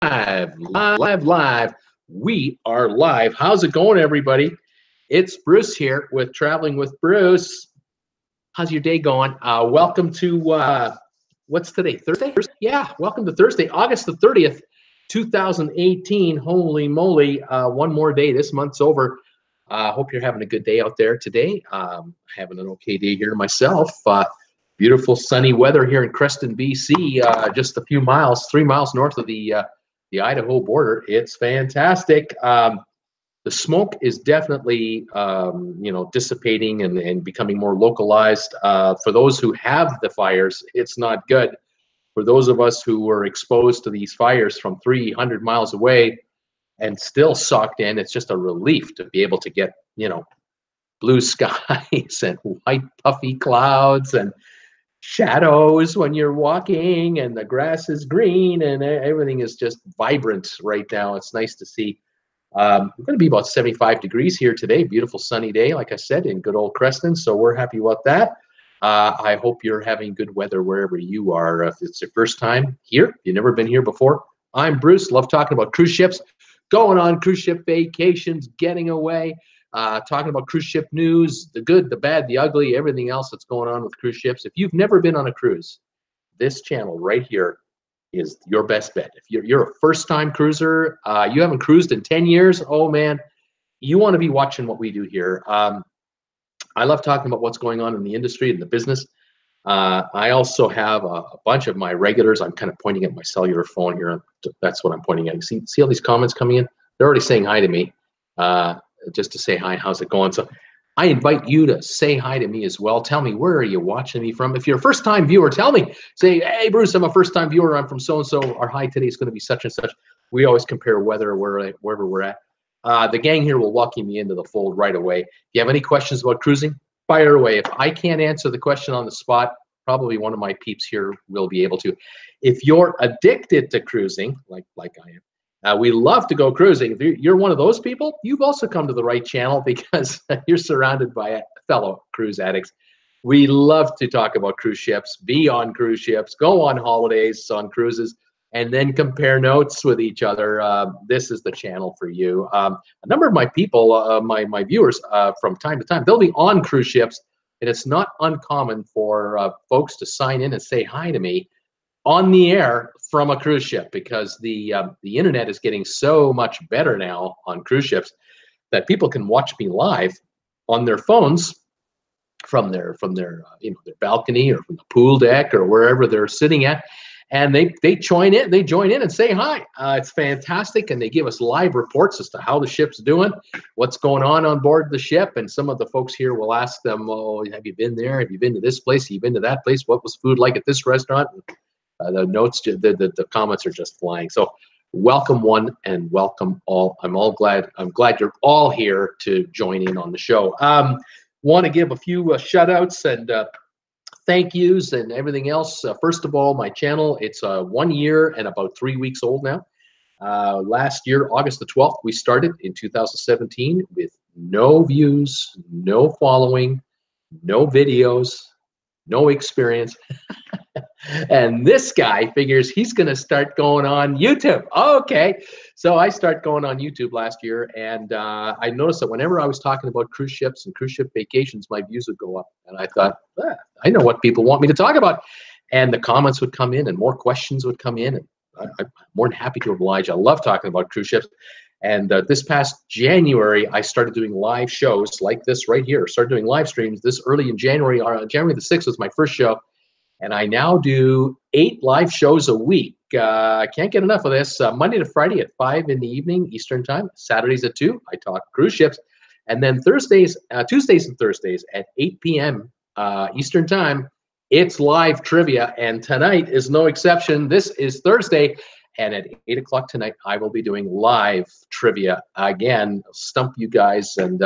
Live. We are live. How's it going, everybody? It's Bruce here with Traveling with Bruce. How's your day going? Welcome to, what's today, Thursday? Yeah, welcome to Thursday, August the 30th, 2018. Holy moly, one more day. This month's over. Hope you're having a good day out there today. Having an okay day here myself. Beautiful sunny weather here in Creston, BC, just a few miles, 3 miles north of the Idaho border. It's fantastic. The smoke is definitely, dissipating and becoming more localized. For those who have the fires, it's not good. For those of us who were exposed to these fires from 300 miles away and still socked in, it's just a relief to be able to get, blue skies and white puffy clouds and shadows when you're walking, and the grass is green and everything is just vibrant right now. It's nice to see. We're going to be about 75 degrees here today. Beautiful sunny day, like I said, in good old Creston. So we're happy about that. I hope you're having good weather wherever you are. If it's your first time here, you've never been here before, I'm Bruce. Love talking about cruise ships, going on cruise ship vacations, getting away. Talking about cruise ship news, the good, the bad, the ugly, everything else that's going on with cruise ships. If you've never been on a cruise, this channel right here is your best bet. If you're a first-time cruiser, you haven't cruised in 10 years, oh man, you want to be watching what we do here. I love talking about what's going on in the industry and the business. I also have a bunch of my regulars. I'm kind of pointing at my cellular phone here. That's what I'm pointing at. You see all these comments coming in? They're already saying hi to me. Just to say hi, how's it going? So I invite you to say hi to me as well. Tell me, where are you watching me from? If you're a first-time viewer, tell me. Say, hey, Bruce, I'm a first-time viewer. I'm from so-and-so. Our hi today is going to be such and such. We always compare weather wherever we're at. The gang here will welcome you into the fold right away. If you have any questions about cruising, fire away. If I can't answer the question on the spot, probably one of my peeps here will be able to. If you're addicted to cruising, like I am, we love to go cruising. If you're one of those people, you've also come to the right channel, because you're surrounded by fellow cruise addicts. We love to talk about cruise ships, be on cruise ships, go on holidays on cruises, and then compare notes with each other. This is the channel for you. A number of my people, my viewers, from time to time, they'll be on cruise ships, and it's not uncommon for folks to sign in and say hi to me on the air from a cruise ship, because the internet is getting so much better now on cruise ships that people can watch me live on their phones from their their balcony or from the pool deck or wherever they're sitting at, and they join in and say hi. It's fantastic, and they give us live reports as to how the ship's doing, what's going on board the ship. And some of the folks here will ask them, oh, have you been there? Have you been to this place? Have you been to that place? What was food like at this restaurant? The notes, the comments are just flying. So welcome one and welcome all. I'm glad you're all here to join in on the show. Want to give a few shout outs and thank yous and everything else. First of all, my channel, it's 1 year and about 3 weeks old now. Last year, August the 12th, we started in 2017 with no views, no following, no videos, no experience. And this guy figures he's going to start going on YouTube. Okay. So I start going on YouTube last year, and I noticed that whenever I was talking about cruise ships and cruise ship vacations, my views would go up. And I thought, I know what people want me to talk about. And the comments would come in and more questions would come in. And I'm more than happy to oblige. I love talking about cruise ships. And this past January, I started doing live shows like this right here. Started doing live streams this early in January. January the 6th was my first show. And I now do 8 live shows a week. I can't get enough of this. Monday to Friday at 5 in the evening Eastern time. Saturdays at 2, I talk cruise ships. And then Tuesdays and Thursdays at 8 p.m. Eastern time, it's live trivia. And tonight is no exception. This is Thursday. And at 8 o'clock tonight, I will be doing live trivia again. Stump you guys. And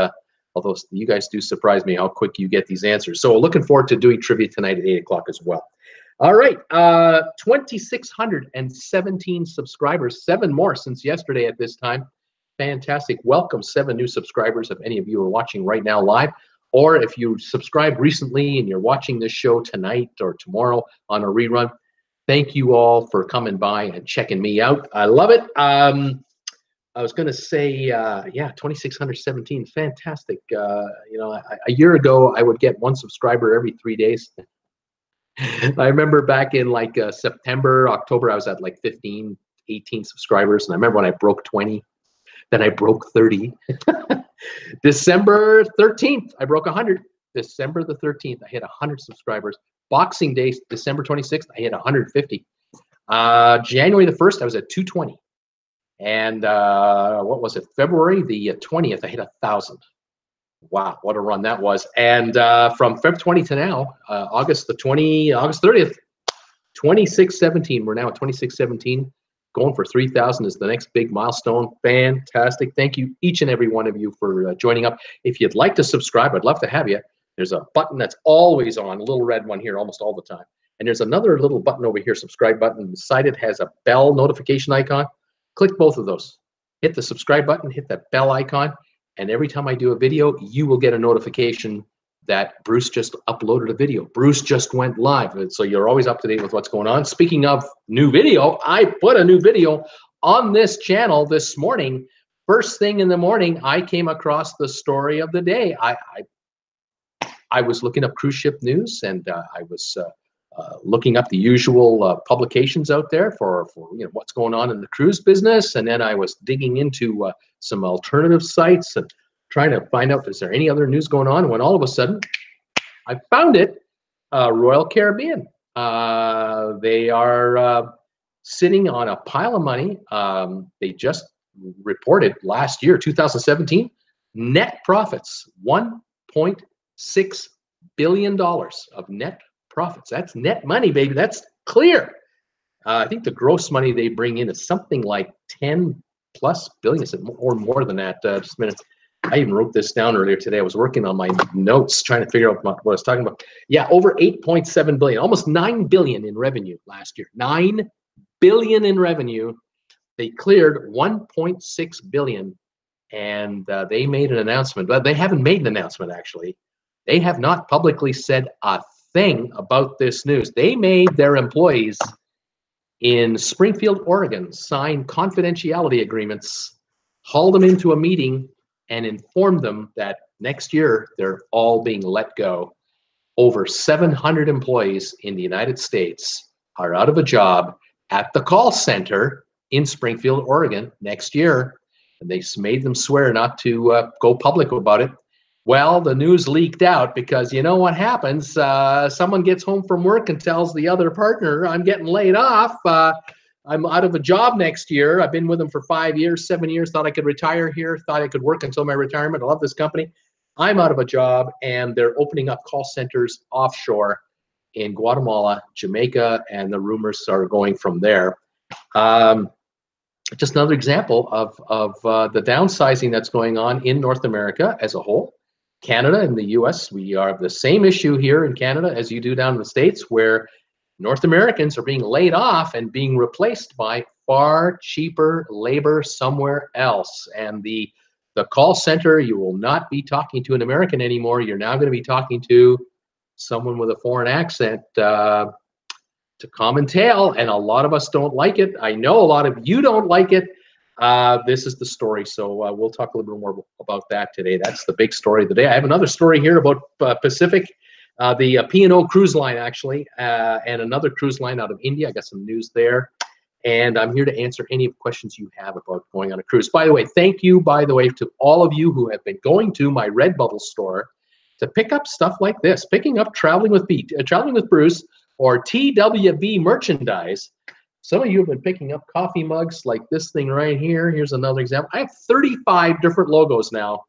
although you guys do surprise me how quick you get these answers. So looking forward to doing trivia tonight at 8 o'clock as well. All right, 2,617 subscribers, 7 more since yesterday at this time. Fantastic. Welcome, 7 new subscribers if any of you are watching right now live, or if you subscribed recently and you're watching this show tonight or tomorrow on a rerun. Thank you all for coming by and checking me out. I love it. I was going to say, yeah, 2,617, fantastic. A year ago, I would get one subscriber every 3 days. I remember back in like September, October, I was at like 15, 18 subscribers. And I remember when I broke 20, then I broke 30. December 13th, I broke 100. December the 13th, I hit 100 subscribers. Boxing Day, December 26th, I hit 150. January the 1st, I was at 220. And what was it? February the 20th, I hit 1,000. Wow, what a run that was. And from Feb 20 to now, August 30th, 2617. We're now at 2617. Going for 3,000 is the next big milestone. Fantastic. Thank you, each and every one of you, for joining up. If you'd like to subscribe, I'd love to have you. There's a button that's always on, a little red one here almost all the time. And there's another little button over here, subscribe button. Beside it has a bell notification icon. Click both of those. Hit the subscribe button, hit that bell icon, and every time I do a video, you will get a notification that Bruce just uploaded a video. Bruce just went live. And so you're always up to date with what's going on. Speaking of new video, I put a new video on this channel this morning. First thing in the morning, I came across the story of the day. I was looking up cruise ship news, and I was looking up the usual publications out there for what's going on in the cruise business, and then I was digging into some alternative sites and trying to find out, is there any other news going on? When all of a sudden, I found it, Royal Caribbean. They are sitting on a pile of money. They just reported last year, 2017, net profits, $1.6 billion of net profits. That's net money, baby. That's clear. I think the gross money they bring in is something like 10+ billion, or more than that. Just a minute. I even wrote this down earlier today. I was working on my notes trying to figure out what I was talking about. Yeah, over 8.7 billion, almost 9 billion in revenue last year. 9 billion in revenue. They cleared 1.6 billion, and they made an announcement. But they haven't made an announcement, actually. They have not publicly said a thing about this news. They made their employees in Springfield, Oregon, sign confidentiality agreements, hauled them into a meeting, and informed them that next year they're all being let go. Over 700 employees in the United States are out of a job at the call center in Springfield, Oregon next year. And they made them swear not to go public about it. Well, the news leaked out because you know what happens? Someone gets home from work and tells the other partner, I'm getting laid off. I'm out of a job next year. I've been with them for 5 years, 7 years, thought I could retire here, thought I could work until my retirement. I love this company. I'm out of a job, and they're opening up call centers offshore in Guatemala, Jamaica, and the rumors are going from there. Just another example of the downsizing that's going on in North America as a whole. Canada and the US, we are the same issue here in Canada as you do down in the States, where North Americans are being laid off and being replaced by far cheaper labor somewhere else. And the call center, you will not be talking to an American anymore. You're now going to be talking to someone with a foreign accent to common tail, and a lot of us don't like it. I know a lot of you don't like it. This is the story, so we'll talk a little bit more about that today. That's the big story of the day. I have another story here about Pacific, the P&O cruise line, actually, and another cruise line out of India. I got some news there, and I'm here to answer any questions you have about going on a cruise. By the way, thank you, to all of you who have been going to my Redbubble store to pick up stuff like this, picking up Traveling with Bruce, or TWB merchandise. Some of you have been picking up coffee mugs like this thing right here. Here's another example. I have 35 different logos now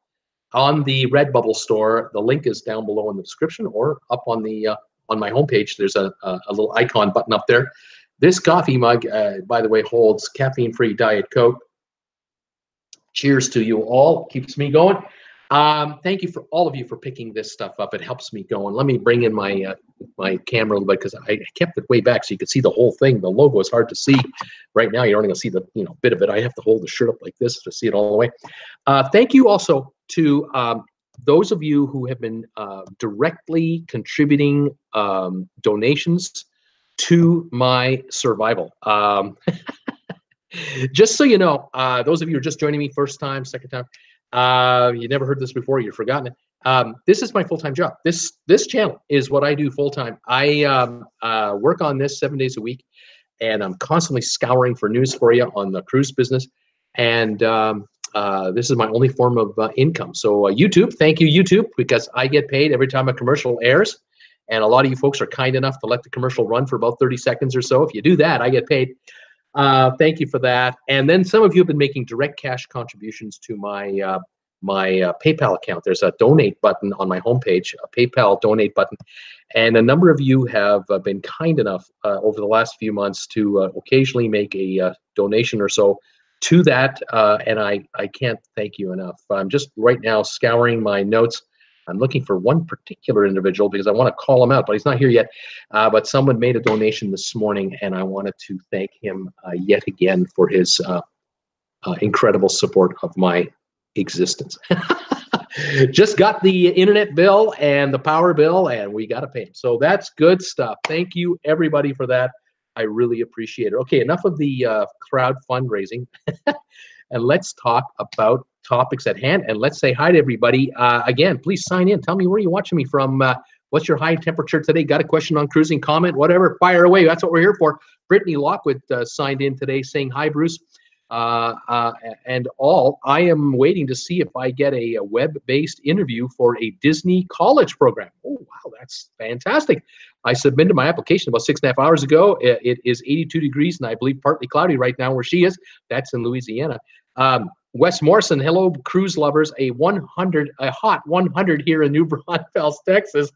on the Redbubble store. The link is down below in the description or up on the on my homepage. There's a little icon button up there. This coffee mug, by the way, holds caffeine-free Diet Coke. Cheers to you all. Keeps me going. Thank you for all of you for picking this stuff up. It helps me going. Let me bring in my my camera a little bit because I kept it way back so you could see the whole thing. The logo is hard to see right now. You're only going to see the bit of it. I have to hold the shirt up like this to see it all the way. Thank you also to those of you who have been directly contributing donations to my survival. Just so you know, those of you who are just joining me first time, second time, you never heard this before, you've forgotten it. This is my full-time job. This channel is what I do full-time. I work on this 7 days a week, and I'm constantly scouring for news for you on the cruise business. And this is my only form of income. So YouTube, thank you, YouTube, because I get paid every time a commercial airs. And a lot of you folks are kind enough to let the commercial run for about 30 seconds or so. If you do that, I get paid. Thank you for that. And then some of you have been making direct cash contributions to my PayPal account. There's a donate button on my homepage, a PayPal donate button. And a number of you have been kind enough over the last few months to occasionally make a donation or so to that. And I can't thank you enough. I'm just right now scouring my notes. I'm looking for one particular individual because I want to call him out, but he's not here yet. But someone made a donation this morning, and I wanted to thank him yet again for his incredible support of my existence. Just got the internet bill and the power bill, and we got to pay him. So that's good stuff. Thank you, everybody, for that. I really appreciate it. Okay, enough of the crowd fundraising. And let's talk about topics at hand. And let's say hi to everybody. Again, please sign in. Tell me where you're watching me from. What's your high temperature today? Got a question on cruising, comment, whatever, fire away. That's what we're here for. Brittany Lockwood signed in today saying, hi, Bruce. And all, I am waiting to see if I get a web-based interview for a Disney college program. Oh, wow, that's fantastic. I submitted my application about 6.5 hours ago. It is 82 degrees and I believe partly cloudy right now where she is. That's in Louisiana. Wes Morrison, hello, cruise lovers. A hot 100 here in New Braunfels, Texas.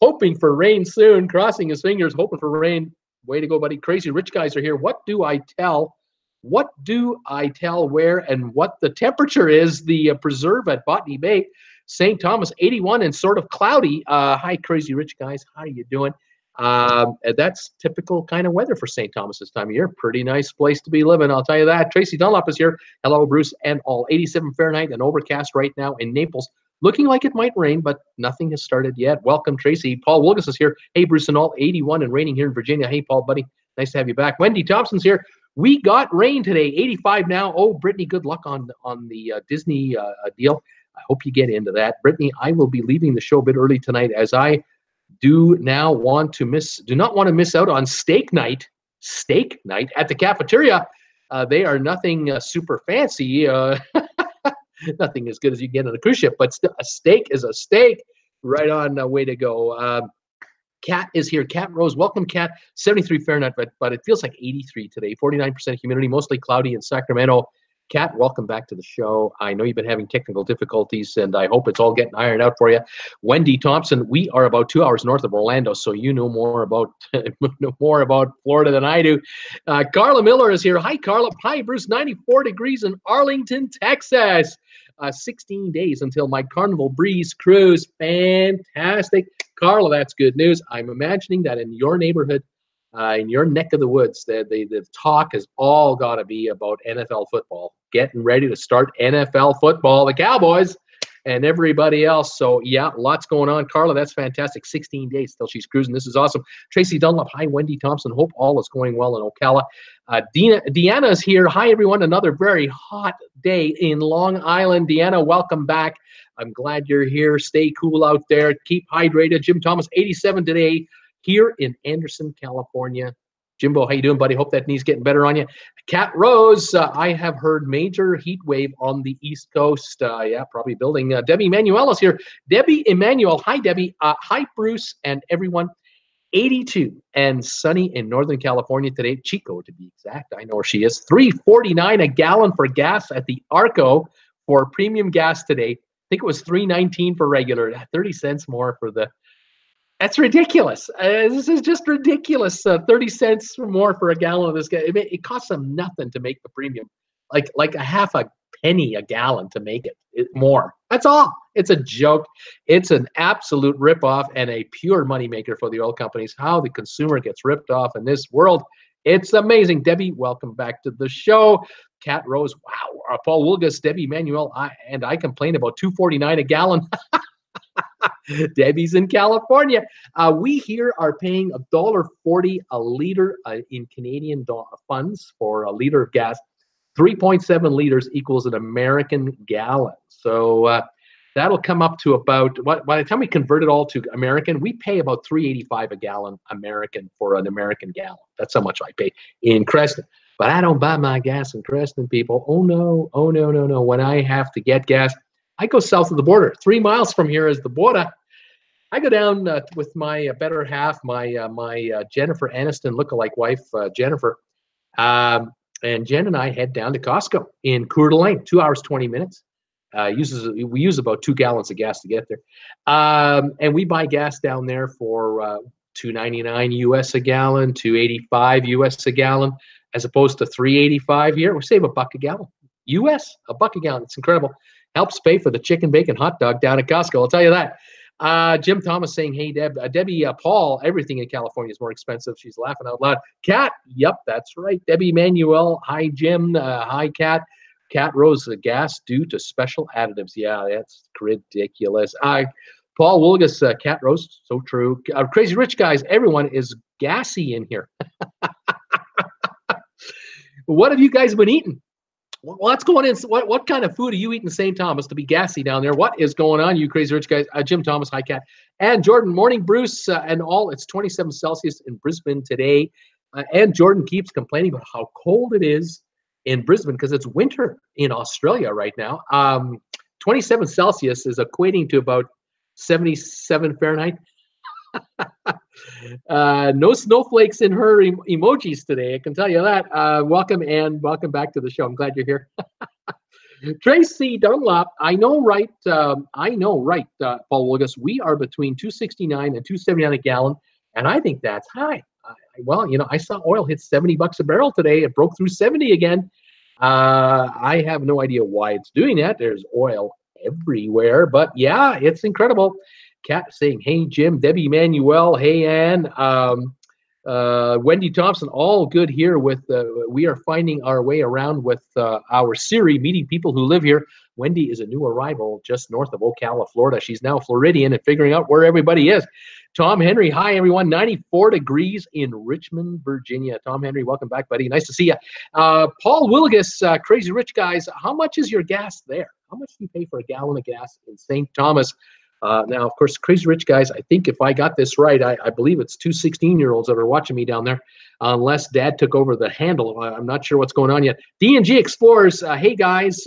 Hoping for rain soon, crossing his fingers, hoping for rain. Way to go, buddy. Crazy rich guys are here. What do I tell where and what the temperature is? The preserve at Botany Bay, St. Thomas, 81 and sort of cloudy. Hi, crazy rich guys. How are you doing? That's typical kind of weather for St. Thomas this time of year. Pretty nice place to be living, I'll tell you that. Tracy Dunlop is here. Hello, Bruce and all. 87 Fahrenheit and overcast right now in Naples. Looking like it might rain, but nothing has started yet. Welcome, Tracy. Paul Wilgus is here. Hey, Bruce and all. 81 and raining here in Virginia. Hey, Paul, buddy. Nice to have you back. Wendy Thompson's here. We got rain today, 85 now. Oh, Brittany, good luck on the Disney deal. I hope you get into that. Brittany, I will be leaving the show a bit early tonight as I do not want to miss out on steak night at the cafeteria. They are nothing super fancy. Nothing as good as you get on a cruise ship, but a steak is a steak. Right on, way to go. Kat is here. Kat Rose, welcome, Kat. 73 Fahrenheit, but it feels like 83 today. 49% humidity, mostly cloudy in Sacramento. Kat, welcome back to the show. I know you've been having technical difficulties, and I hope it's all getting ironed out for you. Wendy Thompson, we are about 2 hours north of Orlando, so you know more about Florida than I do. Carla Miller is here. Hi, Carla. Hi, Bruce. 94 degrees in Arlington, Texas. 16 days until my Carnival Breeze cruise. Fantastic. Carla, that's good news. I'm imagining that in your neighborhood, in your neck of the woods, the talk has all got to be about NFL football. Getting ready to start NFL football, the Cowboys and everybody else. So, yeah, lots going on. Carla, that's fantastic. 16 days till she's cruising. This is awesome. Tracy Dunlop. Hi, Wendy Thompson. Hope all is going well in Ocala. Deanna is here. Hi, everyone. Another very hot day in Long Island. Deanna, welcome back. I'm glad you're here. Stay cool out there. Keep hydrated. Jim Thomas, 87 today here in Anderson, California. Jimbo, how you doing, buddy? Hope that knee's getting better on you. Kat Rose, I have heard major heat wave on the East Coast. Yeah, probably building. Debbie Emanuel is here. Debbie Emanuel. Hi, Debbie. Hi, Bruce, and everyone. 82 and sunny in Northern California today. Chico, to be exact. I know where she is. $3.49 a gallon for gas at the Arco for premium gas today. I think it was $3.19 for regular. 30 cents more for the. That's ridiculous. This is just ridiculous. 30 cents more for a gallon of this gas. It costs them nothing to make the premium. Like a half a penny a gallon to make it more. That's all. It's a joke. It's an absolute ripoff and a pure moneymaker for the oil companies. How the consumer gets ripped off in this world. It's amazing. Debbie, welcome back to the show. Kat Rose, wow. Paul Wilgus, Debbie Manuel, I complain about $2.49 a gallon. Debbie's in California. We here are paying $1.40 a liter in Canadian funds for a liter of gas. 3.7 liters equals an American gallon. So that'll come up to about, by the time we convert it all to American, we pay about $3.85 a gallon American for an American gallon. That's how much I pay in Creston. But I don't buy my gas in Creston, people. Oh, no. Oh, no, no, no. When I have to get gas, I go south of the border. 3 miles from here is the border. I go down with my better half, my Jennifer Aniston lookalike wife, Jennifer. And Jen and I head down to Costco in Coeur d'Alene, 2 hours, 20 minutes. We use about 2 gallons of gas to get there. And we buy gas down there for $2.99 US a gallon, $2.85 US a gallon, as opposed to $3.85 here. We save $1 a gallon. US, $1 a gallon. It's incredible. Helps pay for the chicken bacon hot dog down at Costco. I'll tell you that. Jim Thomas saying, hey, Debbie, Paul, everything in California is more expensive. She's laughing out loud. Kat, yep, that's right. Debbie Manuel, hi, Jim. Hi, Kat. Kat Rose, gas due to special additives. Yeah, that's ridiculous. Paul Wilgus, Kat Rose, so true. Crazy Rich guys, everyone is gassy in here. What have you guys been eating? What's going in? What kind of food are you eating in St. Thomas to be gassy down there? What is going on, you crazy rich guys? Jim Thomas, hi, Kat. And Jordan, morning, Bruce, and all. It's 27 Celsius in Brisbane today. And Jordan keeps complaining about how cold it is in Brisbane because it's winter in Australia right now. 27 Celsius is equating to about 77 Fahrenheit. No snowflakes in her emojis today, I can tell you that. Welcome, and welcome back to the show. I'm glad you're here. Tracy Dunlop, I know, right, Paul Wilgus, we are between $2.69 and $2.79 a gallon, and I think that's high. Well, you know, I saw oil hit $70 a barrel today. It broke through 70 again. I have no idea why it's doing that. There's oil everywhere, but yeah, it's incredible. Kat saying, hey, Jim, Debbie Manuel, hey, Ann, Wendy Thompson, all good here with, we are finding our way around with our Siri, meeting people who live here. Wendy is a new arrival just north of Ocala, Florida. She's now Floridian and figuring out where everybody is. Tom Henry, hi, everyone. 94 degrees in Richmond, Virginia. Tom Henry, welcome back, buddy. Nice to see you. Paul Wilgus, Crazy Rich guys, how much is your gas there? How much do you pay for a gallon of gas in St. Thomas? Now, of course, Crazy Rich guys, I think if I got this right, I believe it's 2 16-year-olds that are watching me down there, unless Dad took over the handle. I'm not sure what's going on yet. D&G Explorers, hey, guys,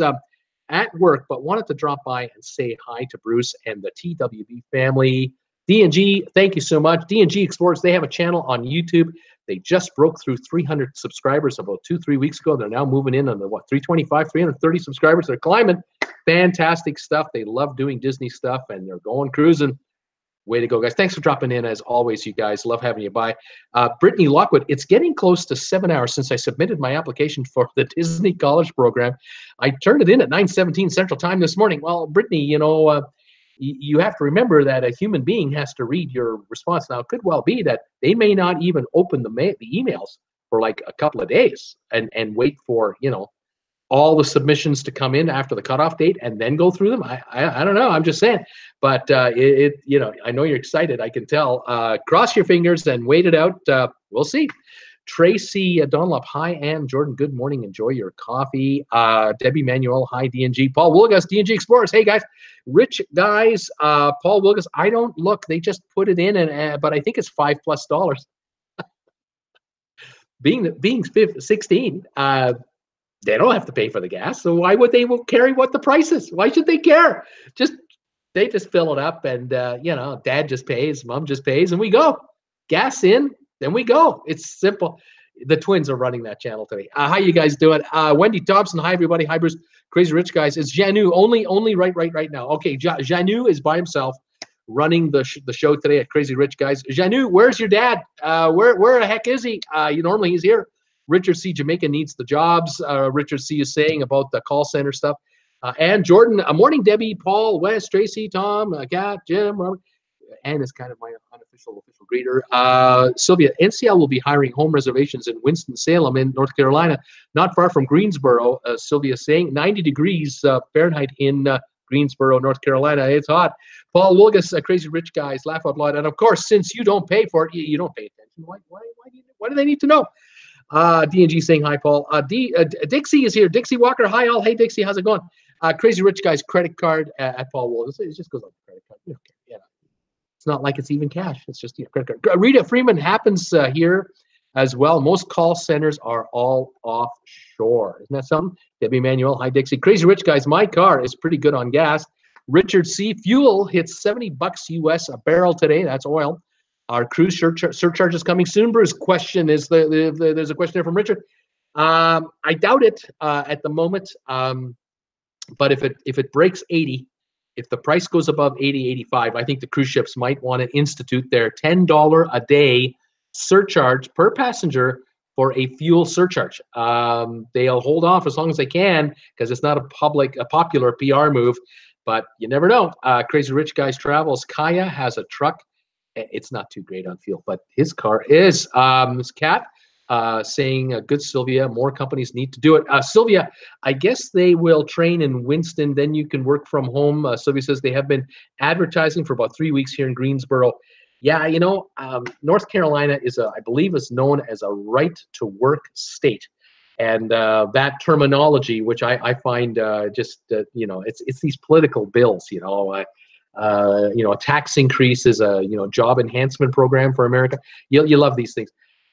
at work, but wanted to drop by and say hi to Bruce and the TWB family. D&G, thank you so much. D&G Explorers, they have a channel on YouTube. They just broke through 300 subscribers about 2-3 weeks ago. They're now moving in on the, 325, 330 subscribers. They're climbing. Fantastic stuff. They love doing Disney stuff, and they're going cruising. Way to go, guys. Thanks for dropping in, as always, you guys. Love having you by. Brittany Lockwood, it's getting close to 7 hours since I submitted my application for the Disney College program. I turned it in at 9:17 Central Time this morning. Well, Brittany, you know, you have to remember that a human being has to read your response. Now, it could well be that they may not even open the emails for like a couple of days and wait for, you know, all the submissions to come in after the cutoff date and then go through them. I don't know. I'm just saying. But you know, I know you're excited. I can tell. Cross your fingers and wait it out. We'll see. Tracy Dunlop, hi, Ann Jordan, good morning. Enjoy your coffee. Debbie Manuel, hi, D&G. Paul Wilgus, D&G Explorers, hey, guys. Rich guys, Paul Wilgus, I don't look. They just put it in, and but I think it's $5+. Being 16, they don't have to pay for the gas, so why would they carry what the price is? Why should they care? They just fill it up, and you know, Dad just pays, Mom just pays, and we go. Gas in, then we go. It's simple. The twins are running that channel today. How you guys doing? Wendy Thompson, hi everybody. Hi Bruce. Crazy Rich guys. It's Janu only right now. Okay, Janu is by himself running the show today at Crazy Rich guys. Janu, where's your dad? Where the heck is he? Normally he's here. Richard C. Jamaica needs the jobs. Richard C. is saying about the call center stuff. And Jordan, morning, Debbie, Paul, Wes, Tracy, Tom, Kat, Jim, Robert. Ann is kind of my unofficial greeter. Sylvia, NCL will be hiring home reservations in Winston-Salem in North Carolina, not far from Greensboro. Sylvia saying 90 degrees Fahrenheit in Greensboro, North Carolina. It's hot. Paul Wilgus, Crazy Rich Guys, laugh out loud. And of course, since you don't pay for it, you don't pay attention. Why do they need to know? D&G saying hi, Paul. Dixie is here. Dixie Walker, hi all. Hey, Dixie, how's it going? Crazy Rich Guys credit card at Paul Wilgus. It just goes on the credit card. Okay, yeah. It's not like it's even cash. It's just credit card. Rita Freeman happens here as well. Most call centers are all offshore. Isn't that something? Debbie Manuel, hi Dixie. Crazy Rich Guys, my car is pretty good on gas. Richard C. Fuel hits $70 US a barrel today. That's oil. Our cruise surcharge is coming soon. Bruce, question is there's a question there from Richard. I doubt it at the moment. But if it breaks 80, if the price goes above 80, 85, I think the cruise ships might want to institute their $10 a day surcharge per passenger for a fuel surcharge. They'll hold off as long as they can because it's not a popular PR move, but you never know. Crazy Rich Guys Travels. Kaya has a truck. It's not too great on fuel, but his car is. This cat saying, good Sylvia, more companies need to do it. Sylvia, I guess they will train in Winston, then you can work from home. Sylvia says they have been advertising for about 3 weeks here in Greensboro. Yeah, North Carolina I believe is known as a right to work state. And that terminology, which I find it's these political bills, a tax increase is a, job enhancement program for America. You love these things.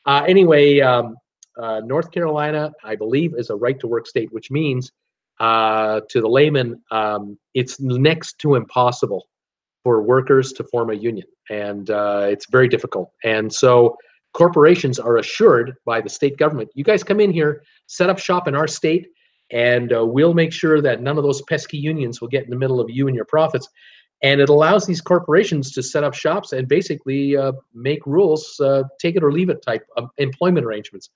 Anyway, North Carolina, I believe, is a right to work state, which means to the layman, it's next to impossible for workers to form a union, and it's very difficult. And so corporations are assured by the state government, you guys come in here, set up shop in our state, and we'll make sure that none of those pesky unions will get in the middle of you and your profits. And it allows these corporations to set up shops and basically make rules, take it or leave it type of employment arrangements.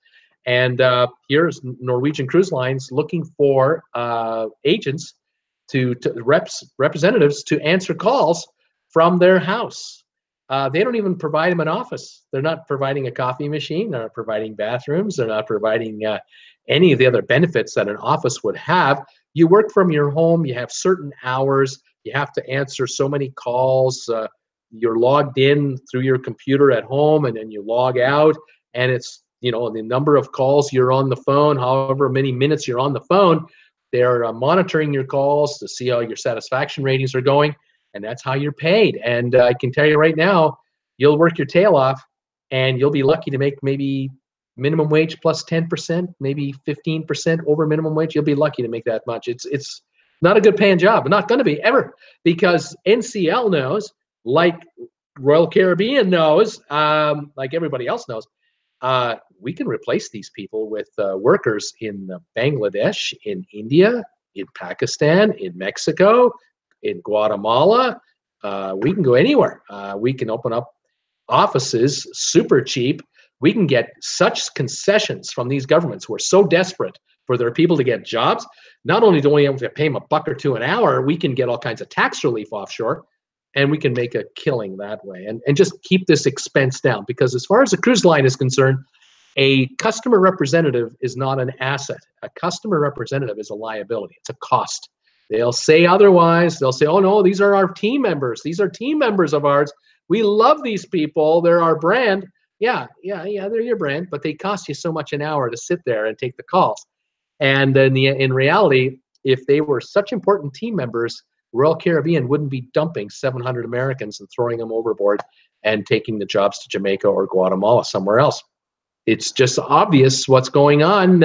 And here's Norwegian Cruise Lines looking for agents representatives to answer calls from their house. They don't even provide them an office. They're not providing a coffee machine. They're not providing bathrooms. They're not providing any of the other benefits that an office would have. You work from your home. You have certain hours. You have to answer so many calls. You're logged in through your computer at home, and then you log out. And it's, the number of calls you're on the phone, however many minutes you're on the phone, they're monitoring your calls to see how your satisfaction ratings are going. And that's how you're paid. And I can tell you right now, you'll work your tail off, and you'll be lucky to make maybe minimum wage plus 10%, maybe 15% over minimum wage. You'll be lucky to make that much. It's not a good paying job. Not going to be ever, because NCL knows, like Royal Caribbean knows, like everybody else knows, we can replace these people with workers in Bangladesh, in India, in Pakistan, in Mexico, in Guatemala. We can go anywhere. We can open up offices super cheap. We can get such concessions from these governments who are so desperate for their people to get jobs. Not only do we have to pay them $1 or $2 an hour, we can get all kinds of tax relief offshore, and we can make a killing that way and just keep this expense down. Because as far as a cruise line is concerned, a customer representative is not an asset. A customer representative is a liability. It's a cost. They'll say otherwise. They'll say, oh, no, these are our team members. These are team members of ours. We love these people. They're our brand. Yeah, they're your brand, but they cost you so much an hour to sit there and take the calls. And then in reality, if they were such important team members, Royal Caribbean wouldn't be dumping 700 Americans and throwing them overboard and taking the jobs to Jamaica or Guatemala, somewhere else. It's just obvious what's going on.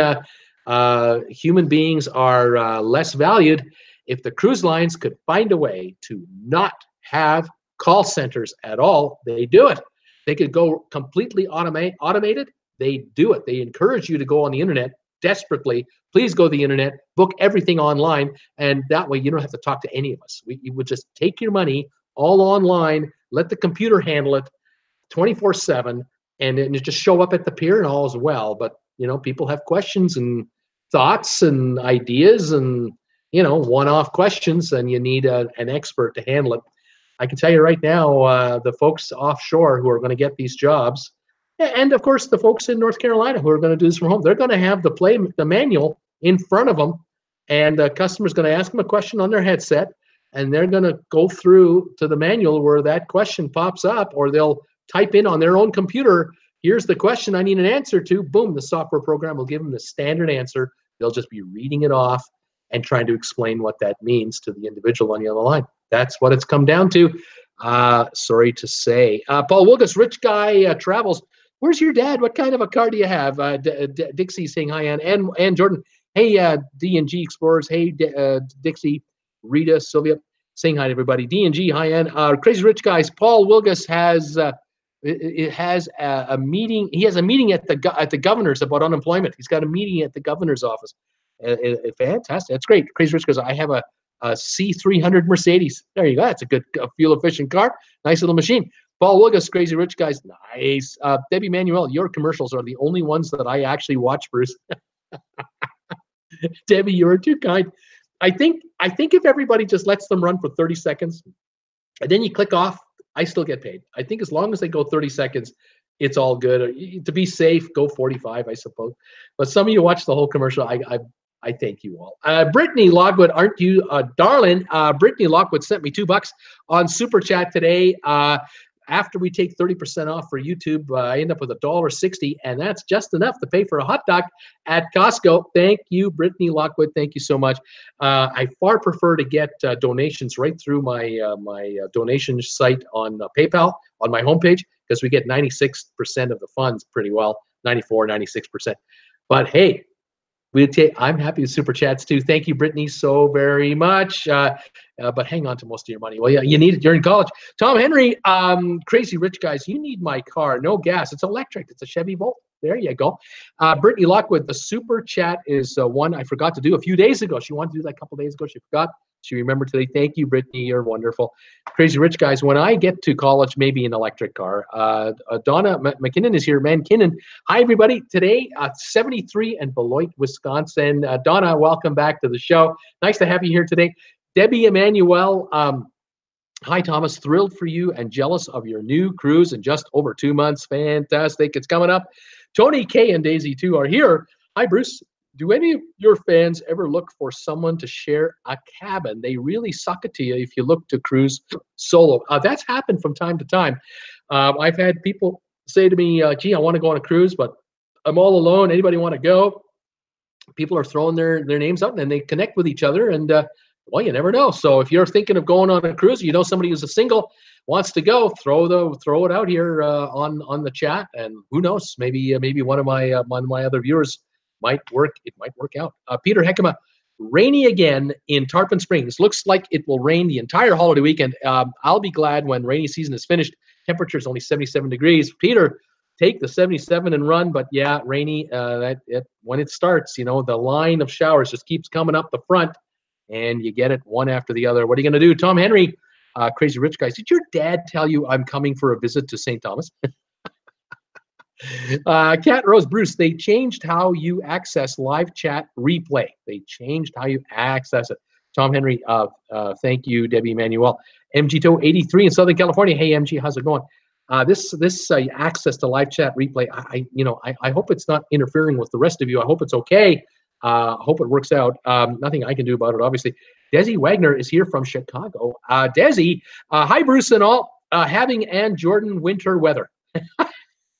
Human beings are less valued. If the cruise lines could find a way to not have call centers at all, they do it. They could go completely automated. They do it. They encourage you to go on the internet desperately. Please go to the internet, book everything online, and that way you don't have to talk to any of us. You would just take your money all online, let the computer handle it 24/7, and it just show up at the pier and all is well. But people have questions and thoughts and ideas and one-off questions, and you need an expert to handle it. I can tell you right now, the folks offshore who are going to get these jobs, and of course the folks in North Carolina who are going to do this from home, they're going to have the manual in front of them, and the customer's going to ask them a question on their headset, and they're going to go through to the manual where that question pops up, or they'll type in on their own computer, here's the question I need an answer to. Boom, the software program will give them the standard answer. They'll just be reading it off and trying to explain what that means to the individual on the other line. That's what it's come down to. Sorry to say. Paul Wilgus, rich guy travels. Where's your dad? What kind of a car do you have? Dixie saying hi, and Jordan. Hey, D&G Explorers. Hey, Dixie, Rita, Sylvia, saying hi to everybody. D&G, hi, Ann. Crazy Rich Guys. Paul Wilgus has a meeting. He has a meeting at the governor's about unemployment. He's got a meeting at the governor's office. Fantastic. That's great. Crazy Rich Guys. I have a C300 Mercedes. There you go. That's a good fuel-efficient car. Nice little machine. Paul Wilgus, Crazy Rich Guys. Nice. Debbie Manuel, your commercials are the only ones that I actually watch, Bruce. Debbie, you're too kind. I think if everybody just lets them run for 30 seconds, and then you click off, I still get paid. I think as long as they go 30 seconds, it's all good. To be safe, go 45, I suppose. But some of you watch the whole commercial. I thank you all. Brittany Lockwood, aren't you darling? Brittany Lockwood sent me $2 on Super Chat today. After we take 30% off for YouTube, I end up with $1.60, and that's just enough to pay for a hot dog at Costco. Thank you, Brittany Lockwood. Thank you so much. I far prefer to get donations right through my donation site on PayPal on my homepage, because we get 96% of the funds pretty well, 94, 96%. But hey, I'm happy with Super Chats too. Thank you, Brittany, so very much. But hang on to most of your money. Well, yeah, you need it. You're in college. Tom Henry, Crazy Rich Guys, you need my car. No gas. It's electric. It's a Chevy Volt. There you go. Brittany Lockwood, the Super Chat is one I forgot to do a few days ago. She wanted to do that a couple days ago. She forgot. She remembered today. Thank you, Brittany. You're wonderful. Crazy Rich Guys, when I get to college, maybe an electric car. Donna McKinnon is here. Mankinnon. Hi, everybody. Today, 73 in Beloit, Wisconsin. Donna, welcome back to the show. Nice to have you here today. Debbie Emanuel, hi, Thomas. Thrilled for you and jealous of your new cruise in just over 2 months. Fantastic. It's coming up. Tony K and Daisy, too, are here. Hi, Bruce. Do any of your fans ever look for someone to share a cabin? They really suck it to you if you look to cruise solo. That's happened from time to time. I've had people say to me, gee, I want to go on a cruise, but I'm all alone. Anybody want to go? People are throwing their names out, and then they connect with each other, and well, you never know. So if you're thinking of going on a cruise, you know somebody who's a single wants to go, throw it out here on the chat, and who knows? Maybe one of my other viewers might work. It might work out. Peter Heckema, rainy again in Tarpon Springs. Looks like it will rain the entire holiday weekend. I'll be glad when rainy season is finished. Temperature is only 77 degrees. Peter, take the 77 and run. But yeah, rainy. When it starts, the line of showers just keeps coming up the front, and you get it one after the other. What are you going to do? Tom Henry, Crazy Rich Guys, did your dad tell you I'm coming for a visit to St. Thomas? Cat Rose, Bruce, they changed how you access live chat replay. They changed how you access it. Tom Henry, thank you, Debbie Emanuel. MG Toe 83 in Southern California. Hey, MG, how's it going? This access to live chat replay, I hope it's not interfering with the rest of you. I hope it's okay. I hope it works out. Nothing I can do about it, obviously. Desi Wagner is here from Chicago. Desi, hi, Bruce and all. Having and Jordan winter weather.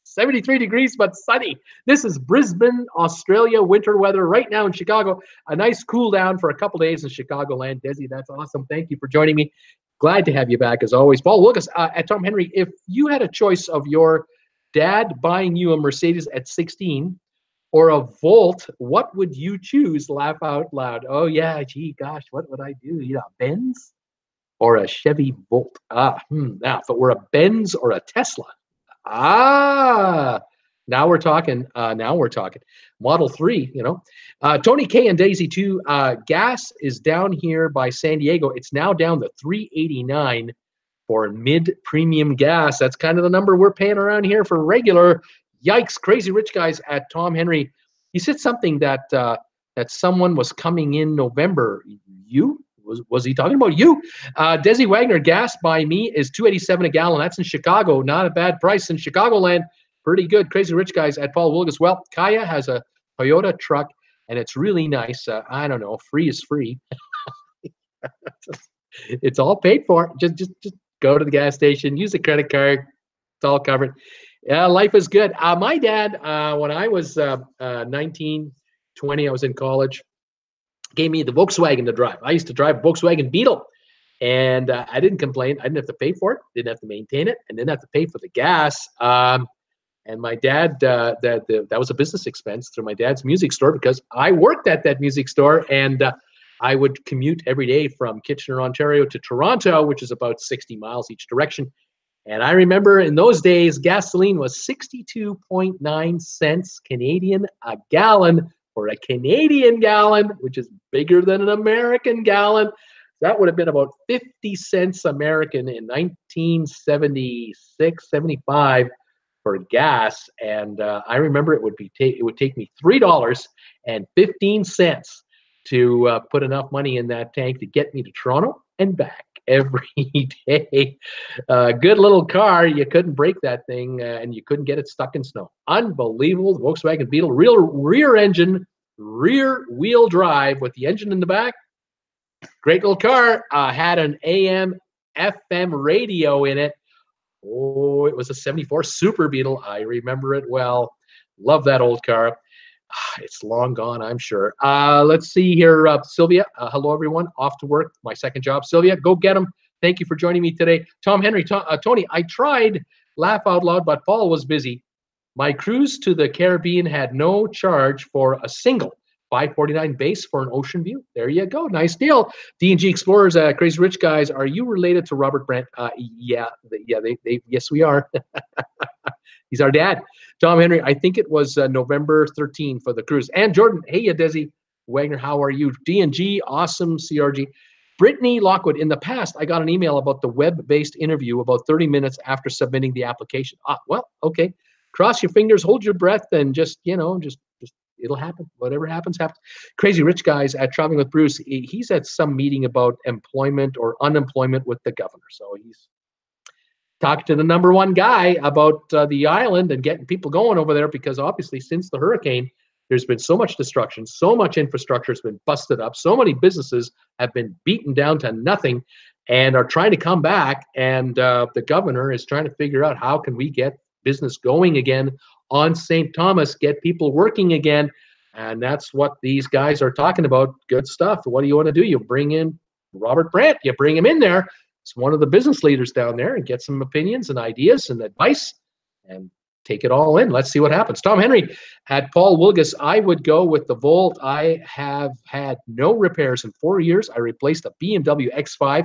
73 degrees, but sunny. This is Brisbane, Australia, winter weather right now in Chicago. A nice cool down for a couple days in Chicagoland. Desi, that's awesome. Thank you for joining me. Glad to have you back as always. Paul Lucas, at Tom Henry, if you had a choice of your dad buying you a Mercedes at 16 or a Volt, what would you choose? Laugh out loud. Oh, yeah, gee, gosh, what would I do? A Benz or a Chevy Volt? Now, if it were a Benz or a Tesla, now we're talking. Model 3, Tony K and Daisy 2. Gas is down here by San Diego. It's now down to $3.89 for mid-premium gas. That's kind of the number we're paying around here for regular. Yikes! Crazy Rich Guys at Tom Henry. He said something that someone was coming in November. Was he talking about you? Desi Wagner, gas by me is $2.87 a gallon. That's in Chicago. Not a bad price in Chicagoland. Pretty good. Crazy Rich Guys at Paul Wilgus. Well, Kaya has a Toyota truck, and it's really nice. I don't know. Free is free. It's all paid for. Just go to the gas station, use a credit card. It's all covered. Yeah, life is good. My dad, when I was 19, 20, I was in college, gave me the Volkswagen to drive. I used to drive a Volkswagen Beetle, and I didn't complain. I didn't have to pay for it, didn't have to maintain it, and didn't have to pay for the gas. And my dad, that was a business expense through my dad's music store because I worked at that music store, and I would commute every day from Kitchener, Ontario to Toronto, which is about 60 miles each direction. And I remember in those days, gasoline was 62.9 cents Canadian a gallon for a Canadian gallon, which is bigger than an American gallon. That would have been about 50 cents American in 1976, 75 for gas. And I remember it would take me $3.15 to put enough money in that tank to get me to Toronto and back every day. Good little car. You couldn't break that thing, and you couldn't get it stuck in snow. Unbelievable. The Volkswagen Beetle, real rear engine, rear wheel drive with the engine in the back. Great little car. Had an AM FM radio in it. Oh, it was a 74 Super Beetle. I remember it well. Love that old car. It's long gone, I'm sure. Let's see here, Sylvia. Hello, everyone. Off to work. My second job. Sylvia, go get them. Thank you for joining me today. Tom Henry, Tony, I tried Laugh Out Loud, but Paul was busy. My cruise to the Caribbean had no charge for a single $5.49 base for an ocean view. There you go. Nice deal. D&G Explorers, Crazy Rich Guys, are you related to Robert Brandt? Yeah, yes, we are. He's our dad. Tom Henry, I think it was November 13 for the cruise. And Jordan, hey, Desi Wagner, how are you? D&G, awesome, CRG. Brittany Lockwood, in the past, I got an email about the web-based interview about 30 minutes after submitting the application. Well, okay. Cross your fingers, hold your breath, and just it'll happen. Whatever happens, happens. Crazy Rich Guys at Traveling with Bruce, he's at some meeting about employment or unemployment with the governor. So he's talking to the number one guy about the island and getting people going over there, because obviously since the hurricane, there's been so much destruction, so much infrastructure has been busted up, so many businesses have been beaten down to nothing and are trying to come back. And the governor is trying to figure out how can we get business going again on St. Thomas, get people working again. And that's what these guys are talking about. Good stuff. What do you want to do? You bring in Robert Brandt, you bring him in there. It's one of the business leaders down there, and get some opinions and ideas and advice and take it all in. Let's see what happens. Tom Henry at Paul Wilgus, I would go with the Volt. I have had no repairs in 4 years. I replaced a BMW X5,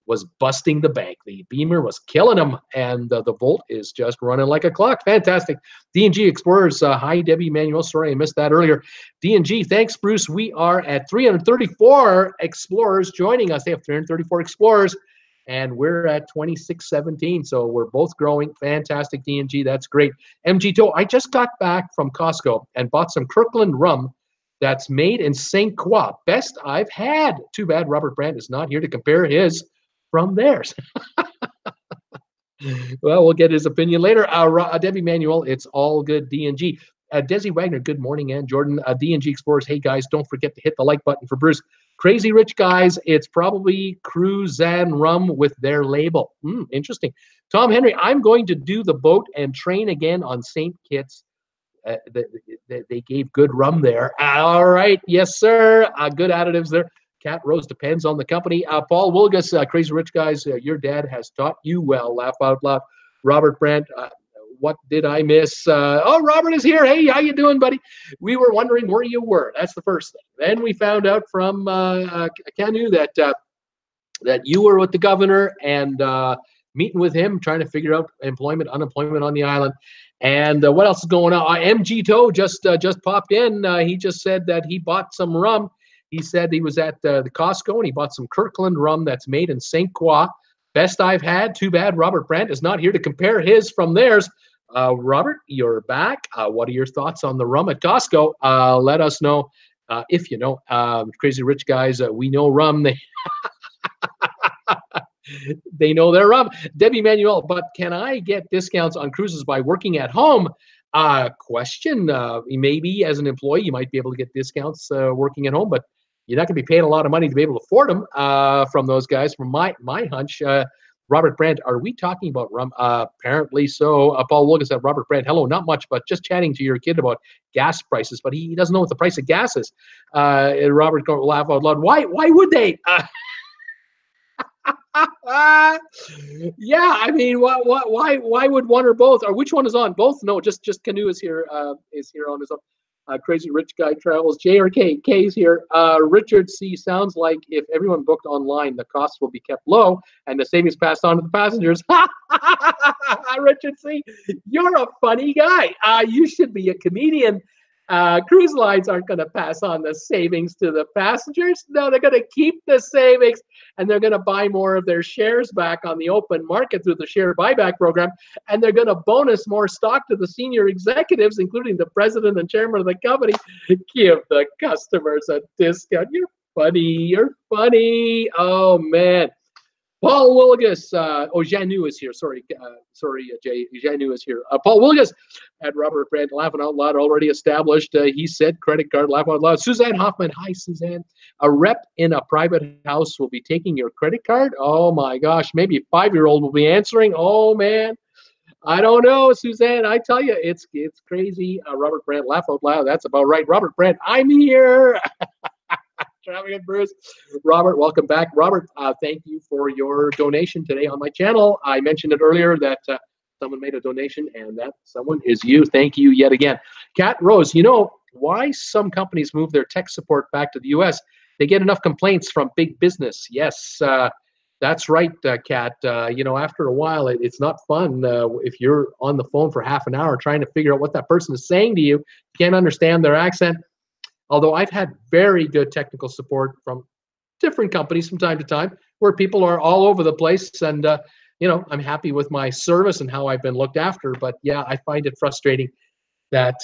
was busting the bank. The Beamer was killing them, and the Volt is just running like a clock. Fantastic. D&G Explorers, hi, Debbie Manuel. Sorry, I missed that earlier. D&G, thanks, Bruce. We are at 334 Explorers joining us. They have 334 Explorers, and we're at 2617, so we're both growing. Fantastic, D&G. That's great. MG Toe, I just got back from Costco and bought some Kirkland rum that's made in St. Croix. Best I've had. Too bad Robert Brandt is not here to compare his from theirs. Well, we'll get his opinion later. Debbie Manuel, it's all good, D&G. Desi Wagner, good morning, and Jordan. D&G Explorers, hey guys, don't forget to hit the like button for Bruce. Crazy Rich Guys, it's probably Cruzan rum with their label. Interesting. Tom Henry, I'm going to do the boat and train again on St. Kitts. They gave good rum there. All right, yes, sir. Good additives there. Cat Rose, depends on the company. Paul Wilgus, Crazy Rich Guys, your dad has taught you well. Laugh out loud. Robert Brandt, what did I miss? Robert is here. Hey, how you doing, buddy? We were wondering where you were. That's the first thing. Then we found out from Canu that you were with the governor and meeting with him, trying to figure out employment, unemployment on the island. And what else is going on? MG Toe just popped in. He just said that he bought some rum. He said he was at the Costco and he bought some Kirkland rum that's made in St. Croix. Best I've had. Too bad Robert Brandt is not here to compare his from theirs. Robert, you're back. What are your thoughts on the rum at Costco? Let us know if you know. Crazy Rich Guys, we know rum. They know their rum. Debbie Manuel, but can I get discounts on cruises by working at home? Question. Maybe as an employee, you might be able to get discounts working at home, but you're not going to be paying a lot of money to be able to afford them from those guys. From my hunch, Robert Brandt, are we talking about rum? Apparently so. Paul Wilkins said, Robert Brandt, hello, not much, but just chatting to your kid about gas prices, but he doesn't know what the price of gas is. And Robert will laugh out loud. Why would they? Yeah, I mean, why would one or both? Or which one is on? Both? No, just Canoe is here on his own. Crazy Rich Guy Travels. J or K? K's here. Richard C. Sounds like if everyone booked online, the costs will be kept low and the savings passed on to the passengers. Richard C., you're a funny guy. You should be a comedian. Cruise lines aren't going to pass on the savings to the passengers. No, they're going to keep the savings and they're going to buy more of their shares back on the open market through the share buyback program. And they're going to bonus more stock to the senior executives, including the president and chairman of the company. Give the customers a discount. You're funny. You're funny. Oh, man. Paul Wilgus, Janu is here. Sorry, Jay. Janu is here. Paul Wilgus had Robert Brandt laughing out loud already established. He said credit card laugh out loud. Suzanne Hoffman. Hi, Suzanne. A rep in a private house will be taking your credit card. Oh, my gosh. Maybe a 5-year-old will be answering. Oh, man. I don't know, Suzanne. I tell you, it's crazy. Robert Brandt laugh out loud. That's about right. Robert Brandt, I'm here. Traveling with Bruce. Robert, welcome back. Robert, thank you for your donation today on my channel. I mentioned it earlier that someone made a donation, and that someone is you. Thank you yet again. Kat Rose, you know why some companies move their tech support back to the U.S.? They get enough complaints from big business. Yes, that's right, Kat. You know, after a while, it's not fun if you're on the phone for half an hour trying to figure out what that person is saying to you. You can't understand their accent. Although I've had very good technical support from different companies from time to time where people are all over the place. And, you know, I'm happy with my service and how I've been looked after. But, yeah, I find it frustrating that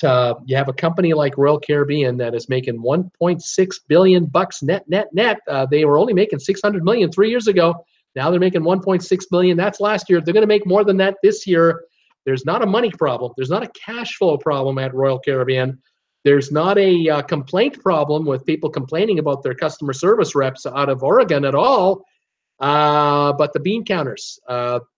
you have a company like Royal Caribbean that is making $1.6 billion net. They were only making $600 million 3 years ago. Now they're making $1.6 billion. That's last year. They're going to make more than that this year. There's not a money problem. There's not a cash flow problem at Royal Caribbean. There's not a complaint problem with people complaining about their customer service reps out of Oregon at all. But the bean counters,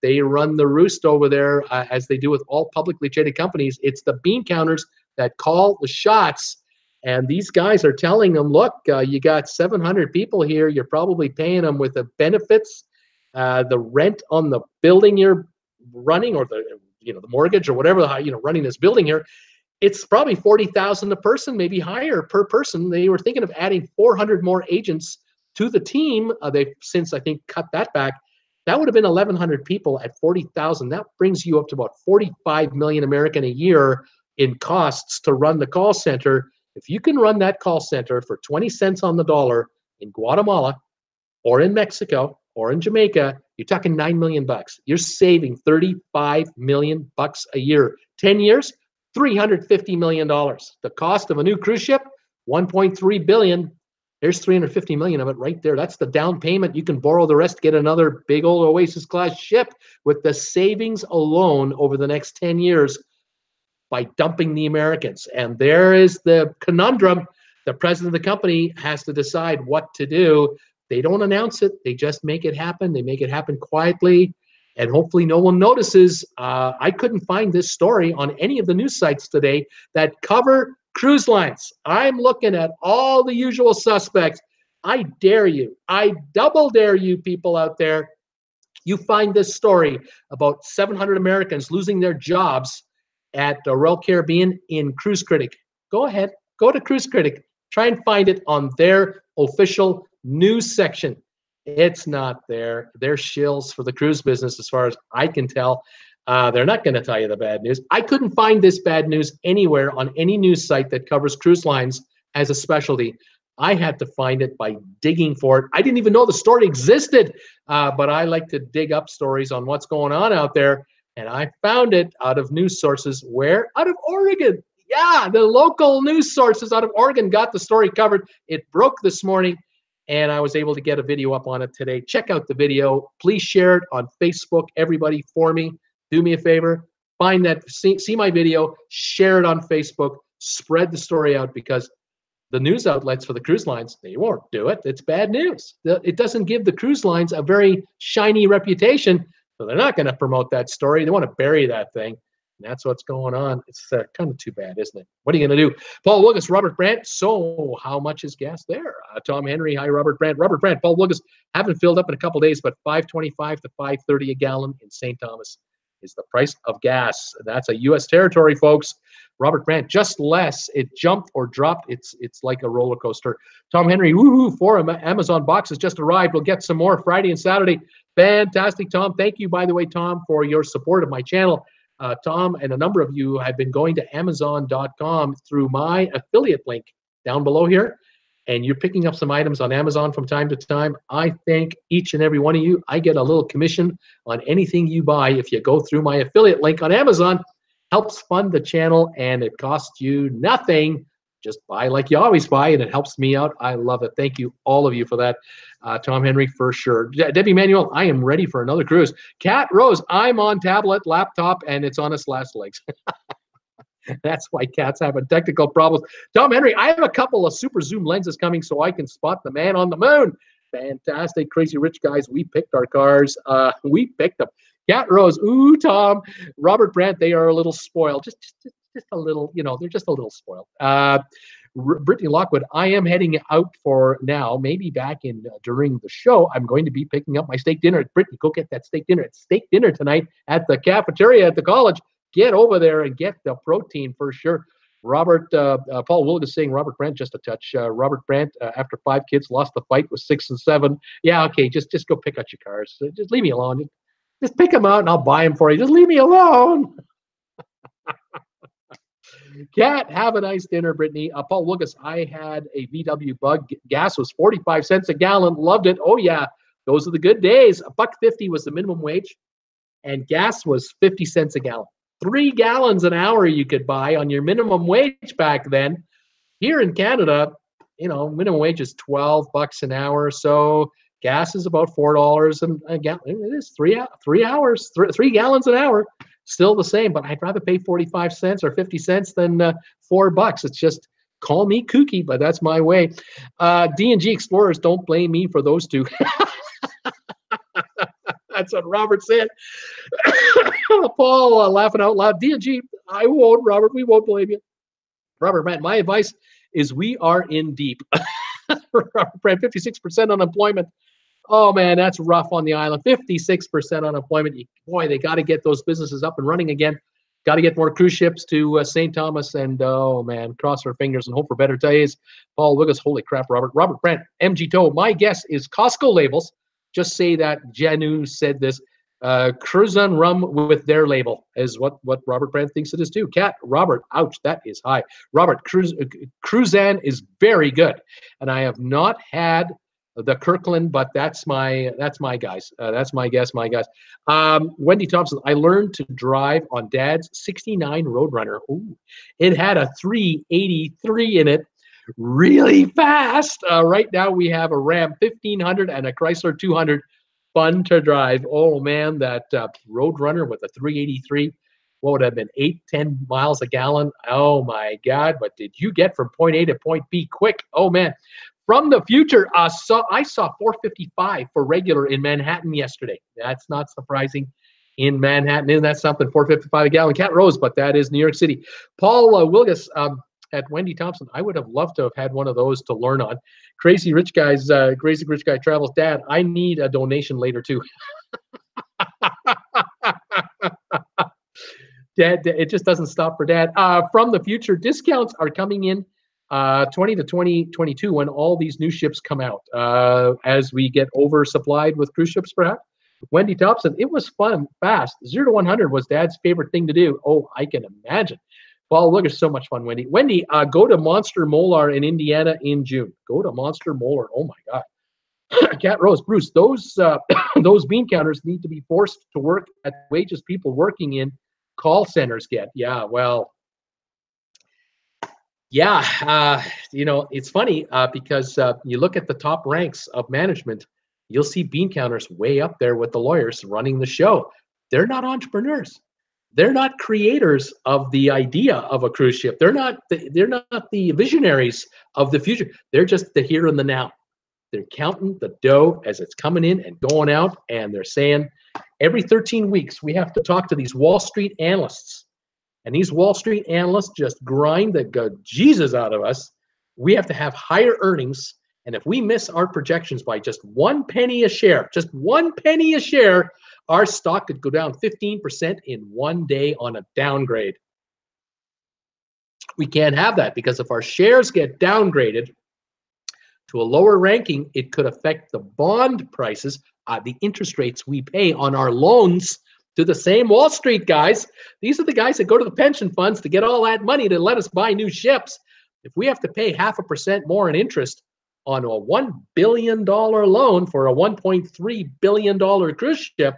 they run the roost over there as they do with all publicly traded companies. It's the bean counters that call the shots. And these guys are telling them, look, you got 700 people here. You're probably paying them with the benefits, the rent on the building you're running, or the mortgage or whatever, running this building here. It's probably $40,000 a person, maybe higher per person. They were thinking of adding 400 more agents to the team. They've since, I think, cut that back. That would have been 1,100 people at 40,000. That brings you up to about 45 million American a year in costs to run the call center. If you can run that call center for 20 cents on the dollar in Guatemala or in Mexico or in Jamaica, you're talking $9 million. You're saving $35 million a year. 10 years, $350 million. The cost of a new cruise ship, $1.3 billion. There's $350 million of it right there. That's the down payment. You can borrow the rest, get another big old Oasis class ship with the savings alone over the next 10 years by dumping the Americans. And there is the conundrum. The president of the company has to decide what to do. They don't announce it. They just make it happen. They make it happen quietly. And hopefully no one notices. I couldn't find this story on any of the news sites today that cover cruise lines. I'm looking at all the usual suspects. I dare you. I double dare you people out there. You find this story about 700 Americans losing their jobs at the Royal Caribbean in Cruise Critic. Go ahead. Go to Cruise Critic. Try and find it on their official news section. It's not there. They're shills for the cruise business as far as I can tell. They're not going to tell you the bad news. I couldn't find this bad news anywhere on any news site that covers cruise lines as a specialty. I had to find it by digging for it. I didn't even know the story existed, but I like to dig up stories on what's going on out there, and I found it out of news sources. Where? Out of Oregon. Yeah, the local news sources out of Oregon got the story covered. It broke this morning, and I was able to get a video up on it today. Check out the video. Please share it on Facebook, everybody, for me. Do me a favor. Find that, see my video, share it on Facebook, spread the story out, because the news outlets for the cruise lines, they won't do it. It's bad news. It doesn't give the cruise lines a very shiny reputation, so they're not going to promote that story. They want to bury that thing. And that's what's going on. It's kind of too bad, isn't it? What are you going to do? Paul Wilgus, Robert Brandt. So how much is gas there? Tom Henry. Hi, Robert Brandt. Robert Brandt, Paul Wilgus. Haven't filled up in a couple days, but $5.25 to $5.30 a gallon in St. Thomas is the price of gas. That's a U.S. territory, folks. Robert Brandt, just less. It jumped or dropped. It's like a roller coaster. Tom Henry, woohoo, 4 Amazon boxes just arrived. We'll get some more Friday and Saturday. Fantastic, Tom. Thank you, by the way, Tom, for your support of my channel. Tom and a number of you have been going to Amazon.com through my affiliate link down below here, and you're picking up some items on Amazon from time to time. I thank each and every one of you. I get a little commission on anything you buy if you go through my affiliate link on Amazon. Helps fund the channel, and it costs you nothing. Just buy like you always buy, and it helps me out. I love it. Thank you, all of you, for that. Tom Henry, for sure. Debbie Manuel, I am ready for another cruise. Kat Rose, I'm on tablet, laptop, and it's on its last legs. That's why Kat's having technical problems. Tom Henry, I have a couple of super zoom lenses coming so I can spot the man on the moon. Fantastic. Crazy rich guys, we picked our cars. We picked them. Kat Rose, ooh, Tom. Robert Brandt, they are a little spoiled. Just a little, they're just a little spoiled. Brittany Lockwood, I am heading out for now, maybe back in during the show. I'm going to be picking up my steak dinner. Brittany, go get that steak dinner. It's steak dinner tonight at the cafeteria at the college. Get over there and get the protein for sure. Robert, Paul Willig is saying Robert Brandt just a touch. Robert Brandt, after 5 kids, lost the fight with 6 and 7. Yeah, okay, just go pick out your cars. Just leave me alone. Just pick them out and I'll buy them for you. Just leave me alone. Cat, have a nice dinner, Brittany. Paul Wilgus, I had a VW Bug. Gas was 45 cents a gallon. Loved it. Oh, yeah. Those are the good days. $1.50 was the minimum wage, and gas was 50 cents a gallon. 3 gallons an hour you could buy on your minimum wage back then. Here in Canada, minimum wage is $12 an hour. So gas is about $4 a gallon. It is 3 hours, 3 gallons an hour. Still the same, but I'd rather pay 45 cents or 50 cents than $4. It's just, call me kooky, but that's my way. D&G Explorers, don't blame me for those two. That's what Robert said. Paul laughing out loud. D&G, I won't, Robert. We won't blame you. Robert Brandt, my advice is we are in deep. Robert Brandt, 56% unemployment. Oh, man, that's rough on the island. 56% unemployment. Boy, they got to get those businesses up and running again. Got to get more cruise ships to St. Thomas. And, oh, man, cross our fingers and hope for better days. Paul Wilgus, holy crap, Robert. Robert Brandt, MG Tow. My guess is Costco labels. Just say that Janu said this. Cruzan rum with their label is what Robert Brandt thinks it is too. Cat, Robert, ouch, that is high. Robert, Cruzan is very good. And I have not had the Kirkland, but that's my guys. That's my guess, my guys. Wendy Thompson, I learned to drive on Dad's '69 Roadrunner. Ooh, it had a 383 in it, really fast. Right now we have a Ram 1500 and a Chrysler 200. Fun to drive. Oh man, that Roadrunner with a 383. What would have been 8-10 miles a gallon? Oh my God! But did you get from point A to point B quick? Oh man. From the future, I saw 455 for regular in Manhattan yesterday. That's not surprising. In Manhattan, isn't that something? 455 a gallon. Cat Rose, but that is New York City. Paul Wilgus at Wendy Thompson. I would have loved to have had one of those to learn on. Crazy Rich Guys, Crazy Rich Guy Travels. Dad, I need a donation later too. Dad, it just doesn't stop for Dad. From the future, discounts are coming in 20 to 2022 when all these new ships come out, as we get oversupplied with cruise ships, perhaps. Wendy Thompson, it was fun, fast. 0 to 100 was Dad's favorite thing to do. Oh, I can imagine. Paul, look, it's so much fun, Wendy. Wendy, go to Monster Molar in Indiana in June. Go to Monster Molar. Oh my God. Cat Rose, Bruce, those bean counters need to be forced to work at wages people working in call centers get. Yeah, well. Yeah, it's funny because you look at the top ranks of management, you'll see bean counters way up there with the lawyers running the show. They're not entrepreneurs. They're not creators of the idea of a cruise ship. They're not the visionaries of the future. They're just the here and the now. They're counting the dough as it's coming in and going out, and they're saying every 13 weeks we have to talk to these Wall Street analysts. And these Wall Street analysts just grind the Jesus out of us. We have to have higher earnings. And if we miss our projections by just 1 penny a share, just 1 penny a share, our stock could go down 15% in one day on a downgrade. We can't have that, because if our shares get downgraded to a lower ranking, it could affect the bond prices, the interest rates we pay on our loans to the same Wall Street guys. These are the guys that go to the pension funds to get all that money to let us buy new ships. If we have to pay 0.5% more in interest on a $1 billion loan for a $1.3 billion cruise ship,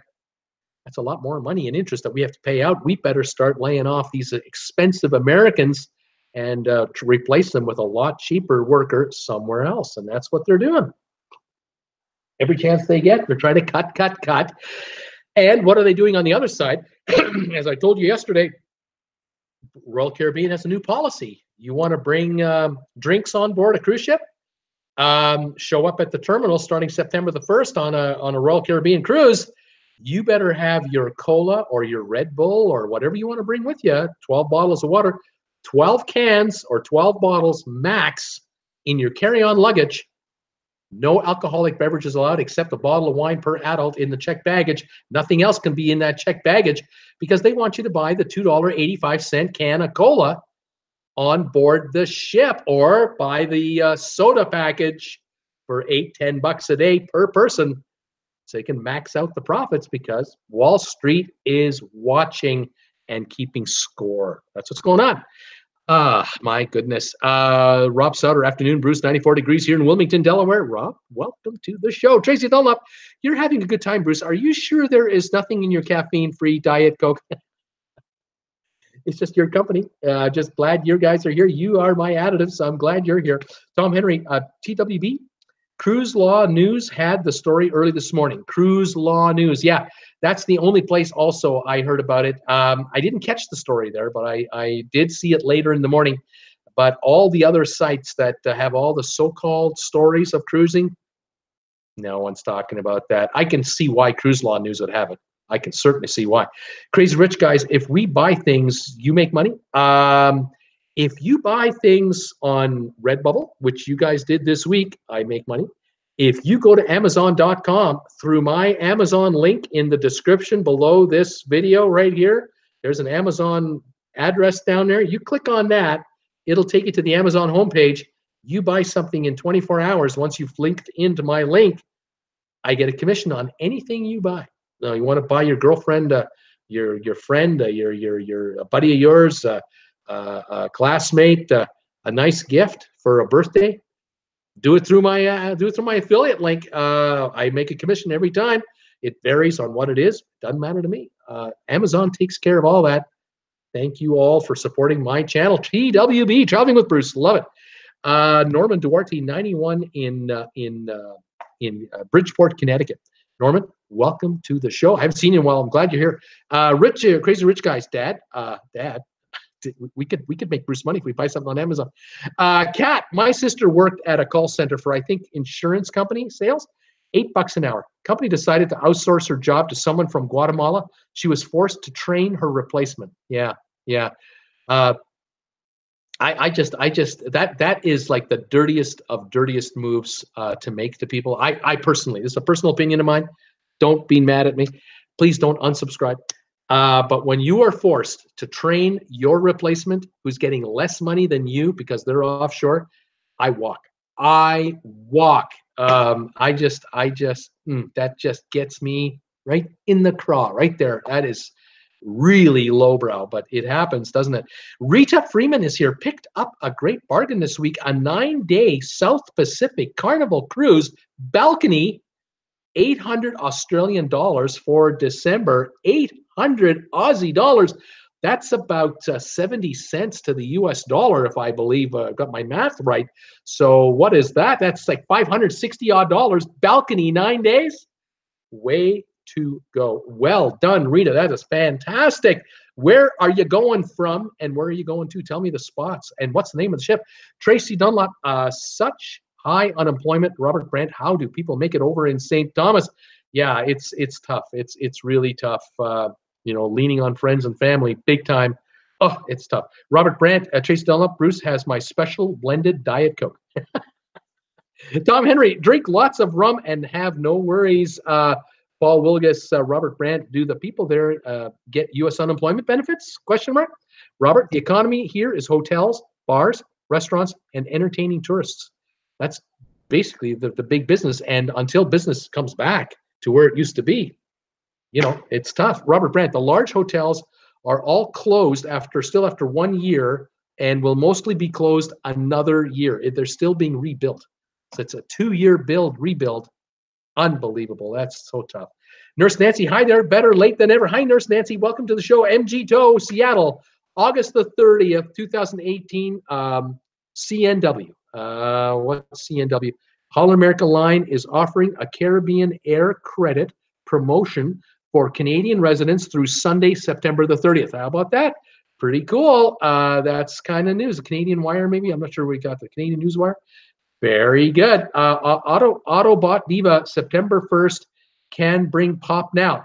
that's a lot more money in interest that we have to pay out. We better start laying off these expensive Americans and to replace them with a lot cheaper worker somewhere else. And that's what they're doing. Every chance they get, they're trying to cut. And what are they doing on the other side? As I told you yesterday, Royal Caribbean has a new policy. You want to bring drinks on board a cruise ship? Show up at the terminal starting September the 1st on a Royal Caribbean cruise. You better have your cola or your Red Bull or whatever you want to bring with you, 12 bottles of water, 12 cans or 12 bottles max in your carry-on luggage. No alcoholic beverages allowed except a bottle of wine per adult in the checked baggage. Nothing else can be in that checked baggage, because they want you to buy the $2.85 can of cola on board the ship, or buy the soda package for $8-10 a day per person, so they can max out the profits, because Wall Street is watching and keeping score. That's what's going on. My goodness. Rob Sutter, afternoon. Bruce, 94 degrees here in Wilmington, Delaware. Rob, welcome to the show. Tracy Dunlop, you're having a good time, Bruce. Are you sure there is nothing in your caffeine-free Diet Coke? It's just your company. Just glad you guys are here. You are my additives, so I'm glad you're here. Tom Henry, TWB, Cruise Law News had the story early this morning. Cruise Law News. Yeah, that's the only place also I heard about it. I didn't catch the story there, but I did see it later in the morning. But all the other sites that have all the so-called stories of cruising, no one's talking about that. I can see why Cruise Law News would have it. I can certainly see why. Crazy Rich guys, if we buy things, you make money. If you buy things on Redbubble, which you guys did this week, I make money. If you go to Amazon.com through my Amazon link in the description below this video right here, there's an Amazon address down there. You click on that, it'll take you to the Amazon homepage. You buy something in 24 hours. Once you've linked into my link, I get a commission on anything you buy. Now, you want to buy your girlfriend, your friend, your buddy of yours, a classmate, a nice gift for a birthday, do it through my affiliate link. I make a commission every time. It varies on what it is. Doesn't matter to me. Amazon takes care of all that. Thank you all for supporting my channel. TWB, Traveling with Bruce, love it. Norman Duarte, 91 in Bridgeport, Connecticut. Norman, welcome to the show. I haven't seen you in a while. I'm glad you're here. Rich, Crazy Rich guys, Dad. We could make Bruce money if we buy something on Amazon. Kat, my sister worked at a call center for, I think, insurance company sales, $8 an hour. Company decided to outsource her job to someone from Guatemala. She was forced to train her replacement. Yeah. I just that is like the dirtiest of dirtiest moves to make to people. I personally, this is a personal opinion of mine. Don't be mad at me. Please don't unsubscribe. But when you are forced to train your replacement who's getting less money than you because they're offshore, I walk. That just gets me right in the craw, right there. That is really lowbrow, but it happens, doesn't it? Rita Freeman is here. Picked up a great bargain this week. A 9-day South Pacific Carnival cruise, balcony, 800 Australian dollars for December. 800 Aussie dollars. That's about 70 cents to the US dollar, if I believe got my math right. So what is that? That's like 560 odd dollars. Balcony, 9 days. Way to go. Well done, Rita. That is fantastic. Where are you going from, and where are you going to? Tell me the spots, and what's the name of the ship? Tracy Dunlop, such high unemployment. Robert Brandt, how do people make it over in St. Thomas? Yeah, it's tough. It's really tough. Leaning on friends and family, big time. Oh, it's tough. Robert Brandt, Tracy Dunlop, Bruce has my special blended Diet Coke. Tom Henry, drink lots of rum and have no worries. Paul Wilgus, Robert Brandt, do the people there get U.S. unemployment benefits? Question mark. Robert, the economy here is hotels, bars, restaurants, and entertaining tourists. That's basically the big business. And until business comes back to where it used to be, it's tough. Robert Brandt, the large hotels are all closed after 1 year and will mostly be closed another year. They're still being rebuilt. So it's a 2-year rebuild. Unbelievable. That's so tough. Nurse Nancy, hi there. Better late than ever. Hi, Nurse Nancy. Welcome to the show. MG Tow, Seattle, August the 30th, 2018. CNW. What's CNW? Holland America Line is offering a Caribbean Air Credit promotion for Canadian residents through Sunday, September the 30th. How about that? Pretty cool. That's kind of news. The Canadian Wire, maybe? I'm not sure we got the Canadian News Wire. Very good. Autobot Diva, September 1st, can bring pop now.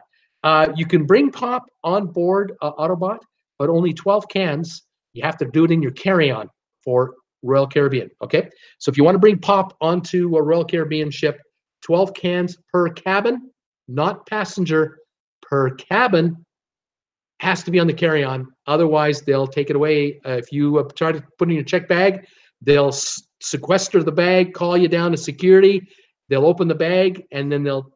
You can bring pop on board Autobot, but only 12 cans. You have to do it in your carry-on for Royal Caribbean, okay? So if you want to bring pop onto a Royal Caribbean ship, 12 cans per cabin, not passenger, per cabin, has to be on the carry-on. Otherwise, they'll take it away. If you try to put it in your check bag, they'll sequester the bag, call you down to security. They'll open the bag, and then they'll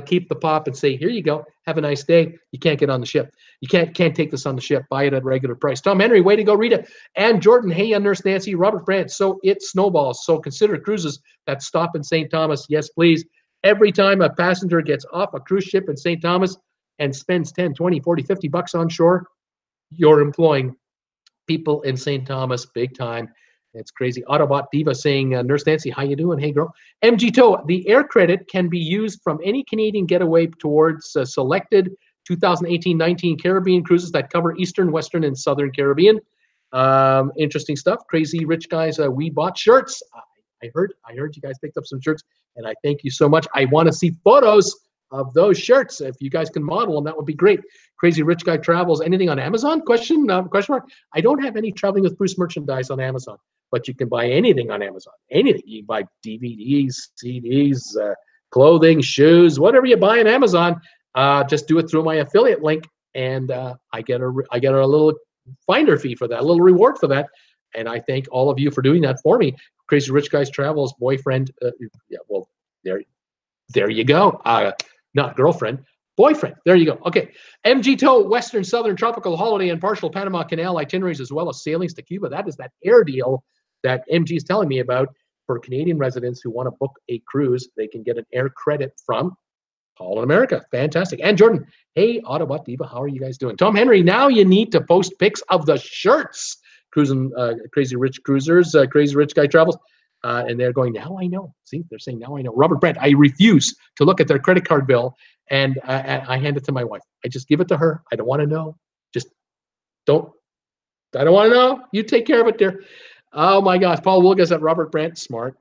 keep the pop and say, here you go, have a nice day. You can't get on the ship. You can't take this on the ship. Buy it at regular price. Tom Henry, way to go, Rita. And Jordan, hey, Nurse Nancy, Robert Brandt, so it snowballs. So consider cruises that stop in St. Thomas. Yes, please. Every time a passenger gets off a cruise ship in St. Thomas and spends 10, 20, 40, 50 bucks on shore, you're employing people in St. Thomas big time. It's crazy. Autobot Diva saying, Nurse Nancy, how you doing? Hey, girl. MG Tow, the air credit can be used from any Canadian getaway towards selected 2018-19 Caribbean cruises that cover Eastern, Western, and Southern Caribbean. Interesting stuff. Crazy rich guys. We bought shirts. I heard you guys picked up some shirts, and I thank you so much. I want to see photos of those shirts. If you guys can model them, that would be great. Crazy Rich Guy Travels. Anything on Amazon? Question mark. I don't have any Traveling with Bruce merchandise on Amazon, but you can buy anything on Amazon. Anything. You can buy DVDs, CDs, clothing, shoes, whatever you buy on Amazon. Just do it through my affiliate link, and I get a little finder fee for that, a little reward for that. And I thank all of you for doing that for me. Crazy Rich Guys Travels boyfriend. Yeah, well, there you go. Not girlfriend, boyfriend. There you go. Okay. MG Tow, Western, Southern, Tropical Holiday, and partial Panama Canal itineraries, as well as sailings to Cuba. That is that air deal that MG is telling me about for Canadian residents who want to book a cruise. They can get an air credit from Holland America. Fantastic. And Jordan, hey, Autobot Diva, how are you guys doing? Tom Henry, now you need to post pics of the shirts. Cruising, Crazy Rich Cruisers, Crazy Rich Guy Travels. And they're going, now I know. See, they're saying, now I know. Robert Brandt, I refuse to look at their credit card bill, and I hand it to my wife. I just give it to her. I don't want to know. I don't want to know. You take care of it, dear. Oh, my gosh. Paul Wilgas at Robert Brandt. Smart.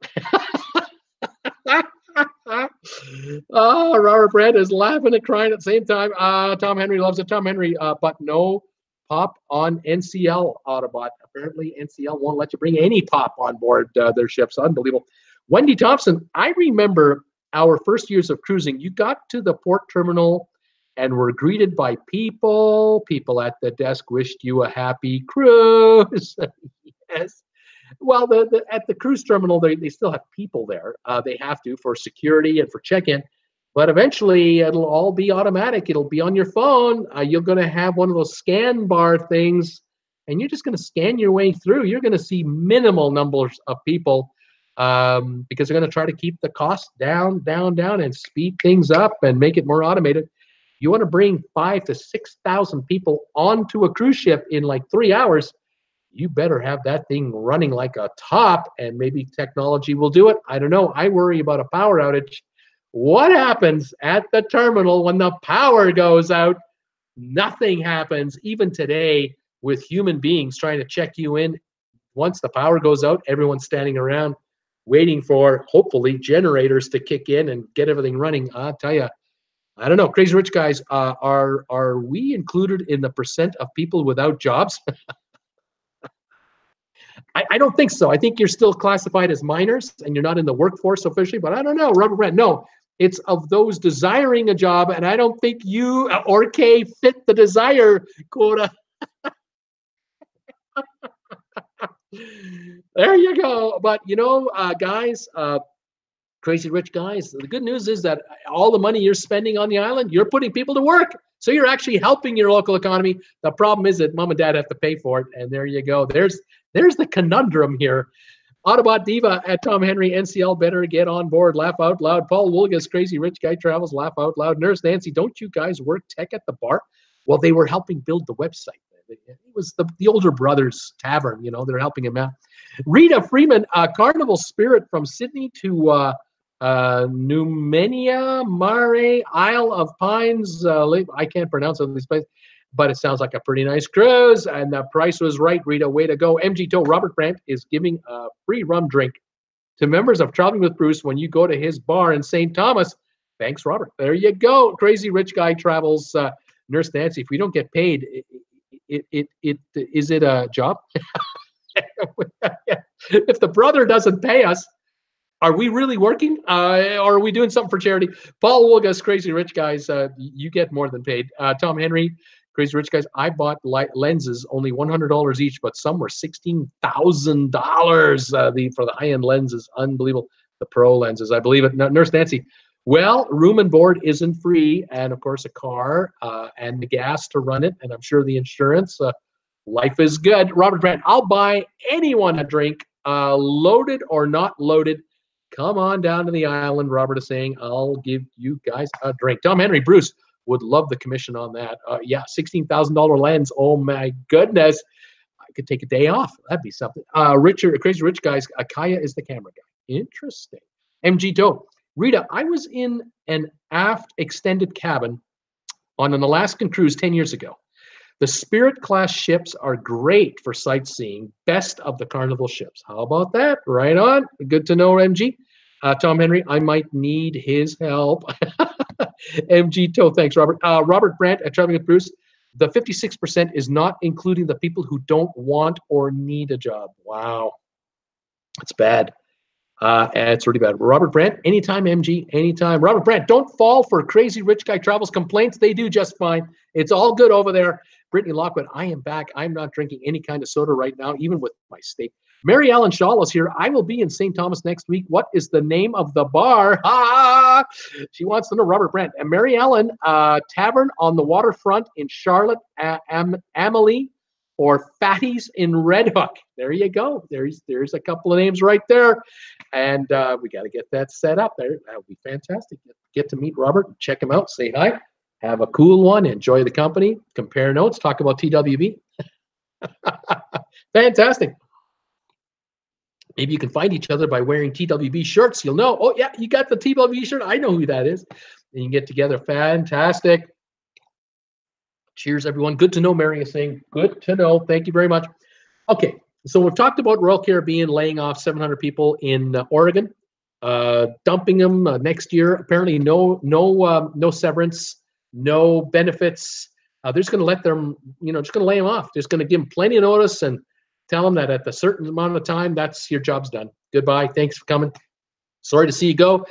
Oh, Robert Brandt is laughing and crying at the same time. Tom Henry loves it. Tom Henry, but no pop on NCL Autobot. Apparently, NCL won't let you bring any pop on board their ships. Unbelievable. Wendy Thompson, I remember our first years of cruising. You got to the port terminal and were greeted by people. People at the desk wished you a happy cruise. Yes. Well, at the cruise terminal, they still have people there. They have to for security and for check-in. But eventually, it'll all be automatic. It'll be on your phone. You're going to have one of those scan bar things, and you're just going to scan your way through. You're going to see minimal numbers of people because they're going to try to keep the cost down, and speed things up and make it more automated. You want to bring 5,000 to 6,000 people onto a cruise ship in like 3 hours, you better have that thing running like a top, and maybe technology will do it. I don't know. I worry about a power outage. What happens at the terminal when the power goes out? Nothing happens, even today, with human beings trying to check you in. Once the power goes out, everyone's standing around waiting for, hopefully, generators to kick in and get everything running. I'll tell you, I don't know. Crazy Rich Guys, are we included in the percent of people without jobs? I don't think so. I think you're still classified as minors and you're not in the workforce officially, but I don't know. Rubber Brand, no. It's of those desiring a job, and I don't think you or Kay fit the desire quota. There you go. But, guys, Crazy Rich Guys, the good news is that all the money you're spending on the island, you're putting people to work. So you're actually helping your local economy. The problem is that mom and dad have to pay for it. And there you go. There's the conundrum here. Autobot Diva at Tom Henry, NCL, better get on board. Laugh out loud. Paul Woolgas, Crazy Rich Guy Travels, laugh out loud. Nurse Nancy, don't you guys work tech at the bar? Well, they were helping build the website. It was the older brothers tavern, they're helping him out. Rita Freeman, Carnival Spirit from Sydney to Numenia Mare, Isle of Pines. I can't pronounce all these places, but it sounds like a pretty nice cruise, and the price was right. Rita, way to go. MG Toe Robert Brandt is giving a free rum drink to members of Traveling with Bruce when you go to his bar in St. Thomas. Thanks, Robert. There you go. Crazy Rich Guy Travels. Nurse Nancy, if we don't get paid, is it a job? If the brother doesn't pay us, are we really working? Or are we doing something for charity? Paul Woolgas, Crazy Rich Guys, you get more than paid. Tom Henry, Crazy Rich Guys, I bought lenses, only $100 each, but some were $16,000 for the high-end lenses. Unbelievable. The pro lenses, I believe it. Nurse Nancy, well, room and board isn't free, and of course a car and the gas to run it, and I'm sure the insurance. Life is good. Robert Brandt, I'll buy anyone a drink, loaded or not loaded. Come on down to the island, Robert is saying. I'll give you guys a drink. Tom Henry, Bruce would love the commission on that. Yeah, $16,000 lens. Oh, my goodness. I could take a day off. That'd be something. Crazy Rich Guys, Kaya is the camera guy. Interesting. MG Doe. Rita, I was in an aft extended cabin on an Alaskan cruise 10 years ago. The Spirit class ships are great for sightseeing, best of the Carnival ships. How about that? Right on. Good to know, MG. Tom Henry, I might need his help. MG Toe, thanks, Robert. Robert Brandt at Traveling with Bruce, the 56% is not including the people who don't want or need a job. Wow. That's bad. It's really bad. Robert Brandt, anytime, MG, anytime. Robert Brandt, don't fall for Crazy Rich Guy Travels complaints. They do just fine. It's all good over there. Brittany Lockwood, I am back. I'm not drinking any kind of soda right now, even with my steak. Mary Ellen Shaw is here. I will be in St. Thomas next week. What is the name of the bar? Ah, she wants to know, Robert Brandt. And Mary Ellen, Tavern on the Waterfront in Charlotte, Amelie, or Fatty's in Red Hook. There you go. There's a couple of names right there. And we got to get that set up there. That would be fantastic. Get to meet Robert, check him out, say hi, have a cool one, enjoy the company, compare notes, talk about TWB. Fantastic. Maybe you can find each other by wearing TWB shirts. You'll know, oh, yeah, you got the TWB shirt. I know who that is. And you can get together. Fantastic. Cheers, everyone. Good to know, Mary is saying. Good to know. Thank you very much. Okay, so we've talked about Royal Caribbean laying off 700 people in Oregon, dumping them next year. Apparently, no severance, no benefits. They're just going to let them, just going to lay them off. Just going to give them plenty of notice and tell them that at a certain amount of time, that's your job's done. Goodbye. Thanks for coming. Sorry to see you go.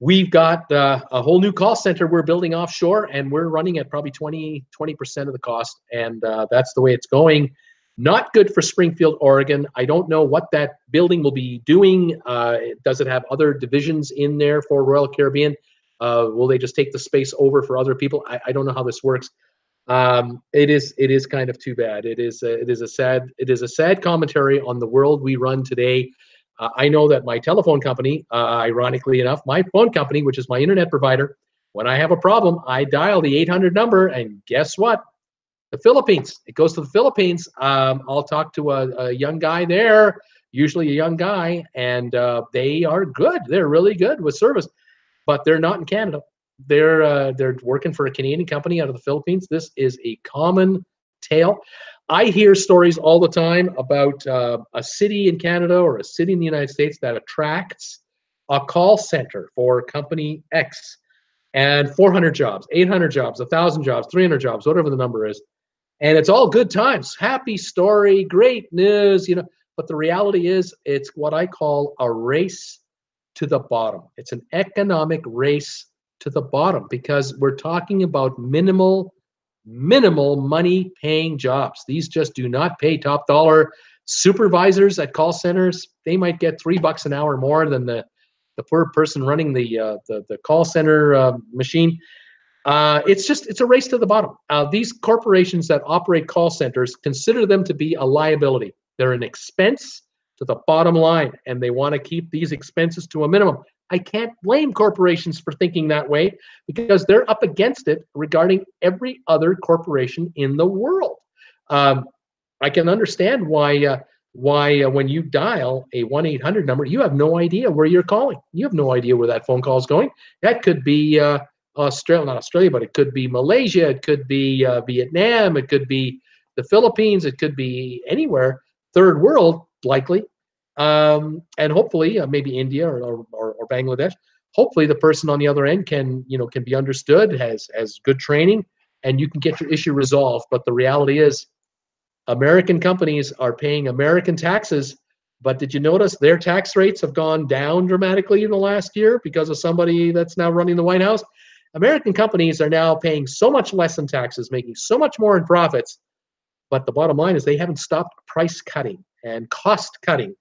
We've got a whole new call center we're building offshore, and we're running at probably 20% of the cost, and that's the way it's going. Not good for Springfield, Oregon. I don't know what that building will be doing. Does it have other divisions in there for Royal Caribbean? Will they just take the space over for other people? I don't know how this works. It is kind of too bad. It is a sad commentary on the world we run today. I know that my telephone company, ironically enough, my phone company, which is my internet provider, when I have a problem, I dial the 800 number, and guess what? The Philippines. It goes to the Philippines. I'll talk to a young guy there, usually a young guy, and they are good. They're really good with service, but they're not in Canada. they're working for a Canadian company out of the Philippines. This is a common tale. I hear stories all the time about a city in Canada or a city in the United States that attracts a call center for company X, and 400 jobs, 800 jobs, 1,000 jobs, 300 jobs, whatever the number is. And it's all good times, happy story, great news, you know. But the reality is, it's what I call a race to the bottom. It's an economic race to the bottom because we're talking about minimal money paying jobs. These just do not pay top dollar. Supervisors at call centers, they might get $3 an hour more than the poor person running the call center machine. It's a race to the bottom. These corporations that operate call centers consider them to be a liability. They're an expense to the bottom line, and they want to keep these expenses to a minimum. I can't blame corporations for thinking that way because they're up against it regarding every other corporation in the world. I can understand why when you dial a 1-800 number, you have no idea where you're calling. You have no idea where that phone call is going. That could be Australia, not Australia, but it could be Malaysia, it could be Vietnam, it could be the Philippines, it could be anywhere, third world likely, and hopefully maybe India or Bangladesh. Hopefully the person on the other end can be understood, has good training, and you can get your issue resolved. But the reality is, American companies are paying American taxes, but did you notice their tax rates have gone down dramatically in the last year because of somebody that's now running the White House? American companies are now paying so much less in taxes, making so much more in profits, but the bottom line is they haven't stopped price cutting and cost cutting,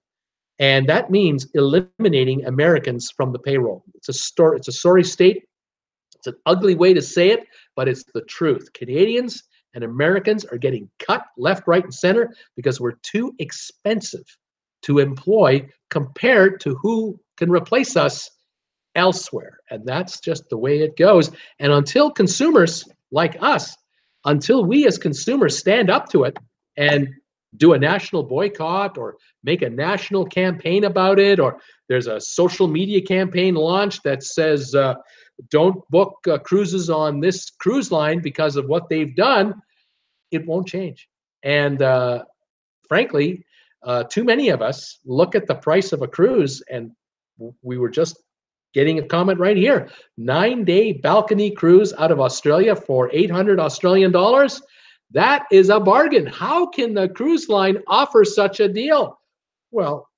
and that means eliminating Americans from the payroll. It's a sorry state. It's an ugly way to say it, but it's the truth. Canadians and Americans are getting cut left, right, and center because we're too expensive to employ compared to who can replace us elsewhere. And that's just the way it goes. And until consumers like us, until we as consumers stand up to it and do a national boycott or make a national campaign about it, or there's a social media campaign launched that says, don't book cruises on this cruise line because of what they've done, it won't change. And frankly, too many of us look at the price of a cruise, and we were just getting a comment right here. 9-day balcony cruise out of Australia for 800 Australian dollars. That is a bargain. How can the cruise line offer such a deal? Well,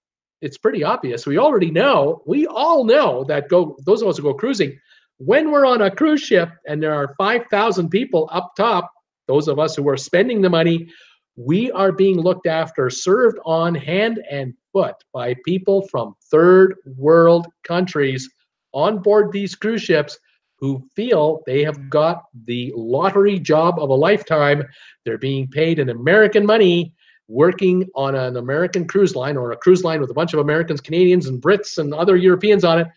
it's pretty obvious. We all know that those of us who go cruising, when we're on a cruise ship and there are 5,000 people up top, those of us who are spending the money, we are being looked after, served on hand and foot by people from third world countries on board these cruise ships who feel they have got the lottery job of a lifetime. They're being paid in American money, working on an American cruise line or a cruise line with a bunch of Americans, Canadians, and Brits and other Europeans on it.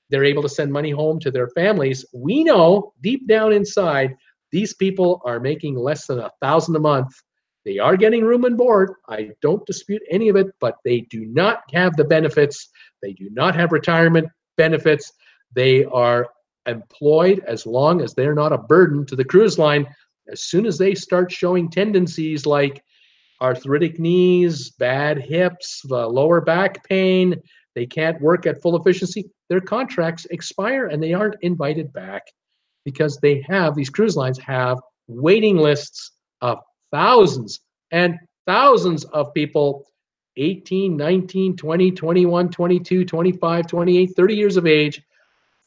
They're able to send money home to their families. We know deep down inside, these people are making less than $1,000 a month. They are getting room and board. I don't dispute any of it, but they do not have the benefits. They do not have retirement benefits. They are employed as long as they're not a burden to the cruise line. As soon as they start showing tendencies like arthritic knees, bad hips, lower back pain, they can't work at full efficiency, their contracts expire and they aren't invited back because these cruise lines have waiting lists of thousands and thousands of people, 18, 19, 20, 21, 22, 25, 28, 30 years of age,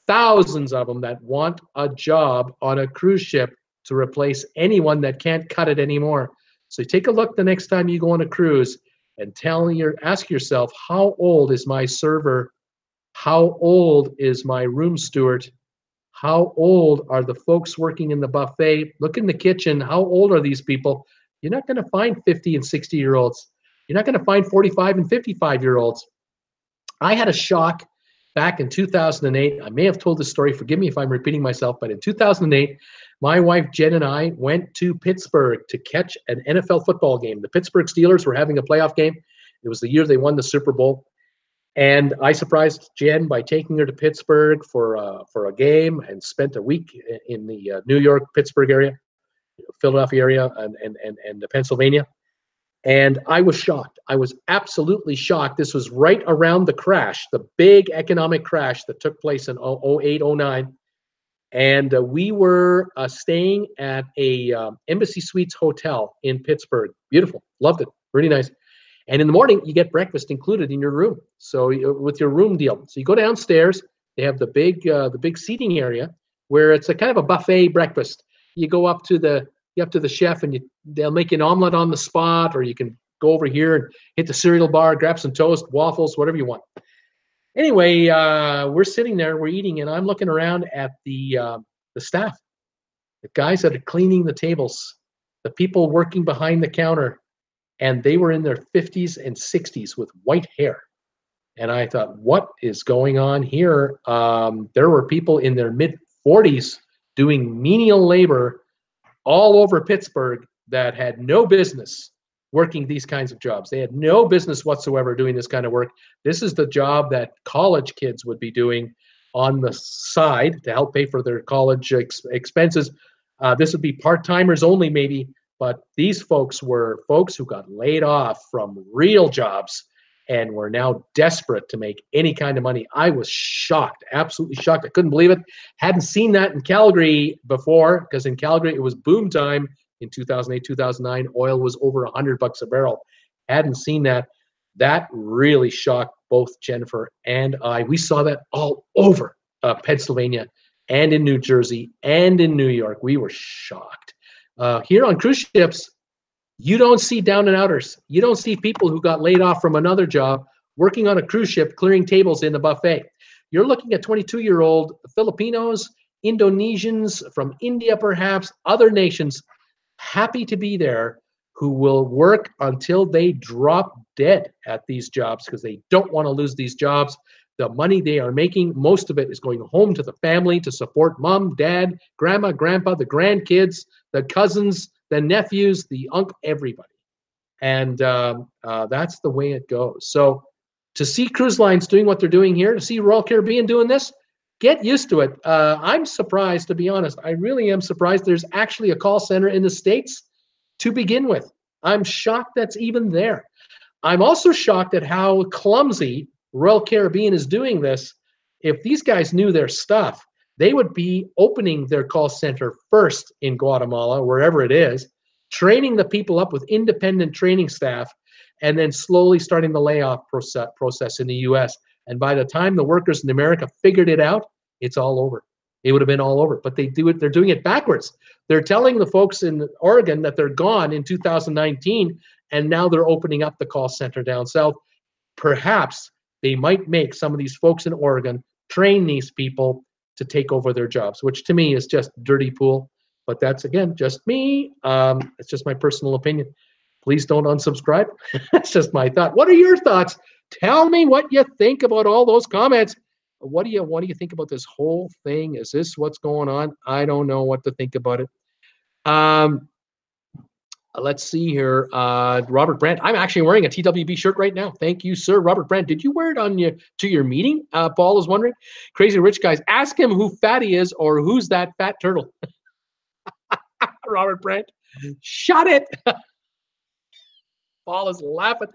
thousands of them that want a job on a cruise ship to replace anyone that can't cut it anymore. So take a look the next time you go on a cruise and ask yourself, how old is my server? How old is my room steward? How old are the folks working in the buffet? Look in the kitchen. How old are these people? You're not going to find 50 and 60-year-olds. You're not going to find 45 and 55-year-olds. I had a shock back in 2008. I may have told this story. Forgive me if I'm repeating myself, but in 2008, my wife Jen and I went to Pittsburgh to catch an NFL football game. The Pittsburgh Steelers were having a playoff game. It was the year they won the Super Bowl. And I surprised Jen by taking her to Pittsburgh for a game, and spent a week in the New York, Pittsburgh area, Philadelphia area, and Pennsylvania. And I was shocked. I was absolutely shocked. This was right around the crash, the big economic crash that took place in 08, 09. And we were staying at a Embassy Suites hotel in Pittsburgh. Beautiful. Loved it. Really nice. And in the morning, you get breakfast included in your room. So with your room deal. So you go downstairs. They have the big seating area where it's a kind of a buffet breakfast. You go up to the chef, and they'll make you an omelet on the spot, or you can go over here and hit the cereal bar, grab some toast, waffles, whatever you want. Anyway, we're sitting there, we're eating, and I'm looking around at the staff, the guys that are cleaning the tables, the people working behind the counter, and they were in their 50s and 60s with white hair. And I thought, what is going on here? There were people in their mid-40s doing menial labor all over Pittsburgh that had no business working these kinds of jobs. They had no business whatsoever doing this kind of work. This is the job that college kids would be doing on the side to help pay for their college expenses. This would be part-timers only, maybe, but these folks were folks who got laid off from real jobs and were now desperate to make any kind of money. I was shocked, absolutely shocked. I couldn't believe it. Hadn't seen that in Calgary before, because in Calgary it was boom time in 2008, 2009. Oil was over $100 a barrel. Hadn't seen that. That really shocked both Jennifer and I. We saw that all over Pennsylvania and in New Jersey and in New York. We were shocked. Here on cruise ships, you don't see down and outers. You don't see people who got laid off from another job working on a cruise ship, clearing tables in a buffet. You're looking at 22-year-old Filipinos, Indonesians, from India perhaps, other nations, happy to be there, who will work until they drop dead at these jobs because they don't want to lose these jobs. The money they are making, most of it is going home to the family to support mom, dad, grandma, grandpa, the grandkids, the cousins, the nephews, the uncle, everybody. And that's the way it goes. So to see cruise lines doing what they're doing here, to see Royal Caribbean doing this, get used to it. I'm surprised, to be honest. I really am surprised there's actually a call center in the States to begin with. I'm shocked that's even there. I'm also shocked at how clumsy Royal Caribbean is doing this. If these guys knew their stuff, they would be opening their call center first in Guatemala, wherever it is, training the people up with independent training staff, and then slowly starting the layoff process in the US. And by the time the workers in America figured it out, it's all over. It would have been all over. But they're doing it backwards. They're telling the folks in Oregon that they're gone in 2019, and now they're opening up the call center down south. Perhaps they might make some of these folks in Oregon train these people to take over their jobs, which to me is just dirty pool. But that's, again, just me. It's just my personal opinion. Please don't unsubscribe. That's just my thought. What are your thoughts? Tell me what you think about all those comments. What do you think about this whole thing? Is this what's going on? I don't know what to think about it. Let's see here. Robert Brandt. I'm actually wearing a TWB shirt right now. Thank you, sir. Robert Brandt, did you wear it to your meeting? Paul is wondering. Crazy Rich Guys, ask him who Fatty is or who's that fat turtle. Robert Brandt, shut it. Paul is laughing.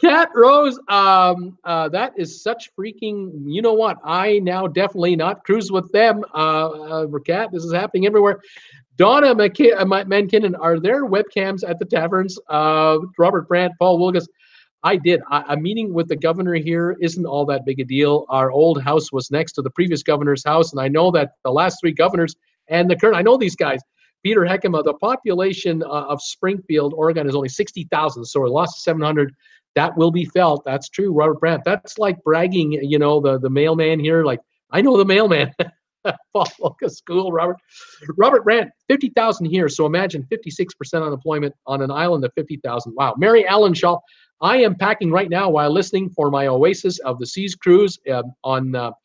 Cat Rose, that is such freaking, you know what? I now definitely not cruise with them. Cat, this is happening everywhere. Donna Mankinnon, are there webcams at the taverns? Robert Brandt, Paul Wilgus, I did. A meeting with the governor here isn't all that big a deal. Our old house was next to the previous governor's house, and I know that the last three governors and the current, I know these guys. Peter Heckema, the population of Springfield, Oregon is only 60,000, so we lost 700. That will be felt. That's true, Robert Brandt. That's like bragging, you know, the mailman here. Like, I know the mailman. Paul Wilgus, school, Robert. Robert Brandt, 50,000 here, so imagine 56% unemployment on an island of 50,000. Wow. Mary Allen Shaw, I am packing right now while listening for my Oasis of the Seas cruise on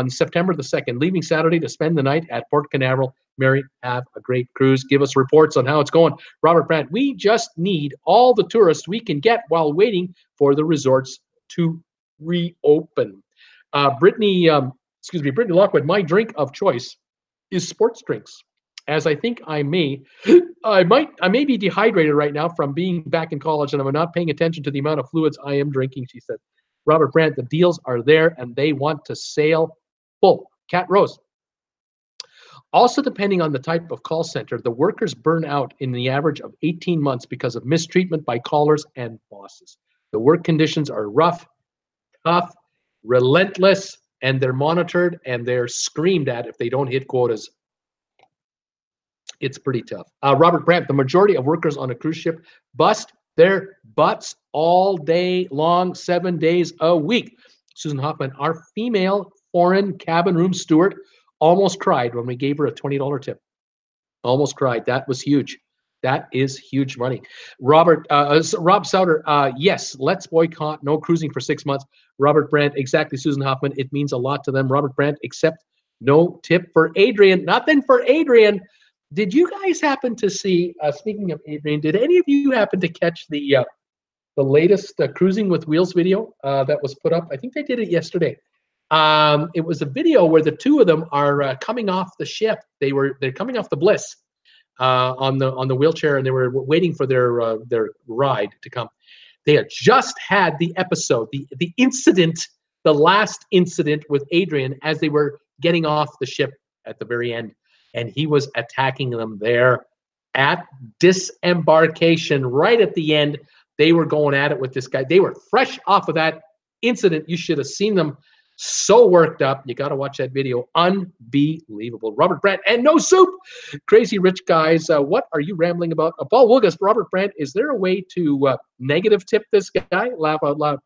September the 2nd, leaving Saturday to spend the night at Port Canaveral. Mary, have a great cruise. Give us reports on how it's going. Robert Brandt, we just need all the tourists we can get while waiting for the resorts to reopen. Brittany, Brittany Lockwood, my drink of choice is sports drinks, as I think I may be dehydrated right now from being back in college, and I'm not paying attention to the amount of fluids I am drinking, she said. Robert Brandt, the deals are there, and they want to sail full. Cat Rose. Also, depending on the type of call center, the workers burn out in the average of 18 months because of mistreatment by callers and bosses. The work conditions are rough, tough, relentless, and they're monitored and they're screamed at if they don't hit quotas. It's pretty tough. Robert Brandt, the majority of workers on a cruise ship bust their butts all day long, 7 days a week. Susan Hoffman, our female foreign cabin room steward, almost cried when we gave her a $20 tip. Almost cried. That was huge. That is huge money. Rob Souter, yes, let's boycott. No cruising for 6 months. Robert Brandt, exactly, Susan Hoffman. It means a lot to them. Robert Brandt, except no tip for Adrian. Nothing for Adrian. Did you guys happen to see, speaking of Adrian, did any of you happen to catch the latest Cruising with Wheels video that was put up? I think they did it yesterday. It was a video where the two of them are coming off the ship. They're coming off the Bliss on the wheelchair, and they were waiting for their ride to come. They had just had the episode, the incident, the last incident with Adrian as they were getting off the ship at the very end, and he was attacking them there at disembarkation. Right at the end, they were going at it with this guy. They were fresh off of that incident. You should have seen them. So worked up. You got to watch that video. Unbelievable. Robert Brandt and no soup. Crazy rich guys. What are you rambling about? Paul Wilgus, Robert Brandt, is there a way to negative tip this guy? Laugh out loud.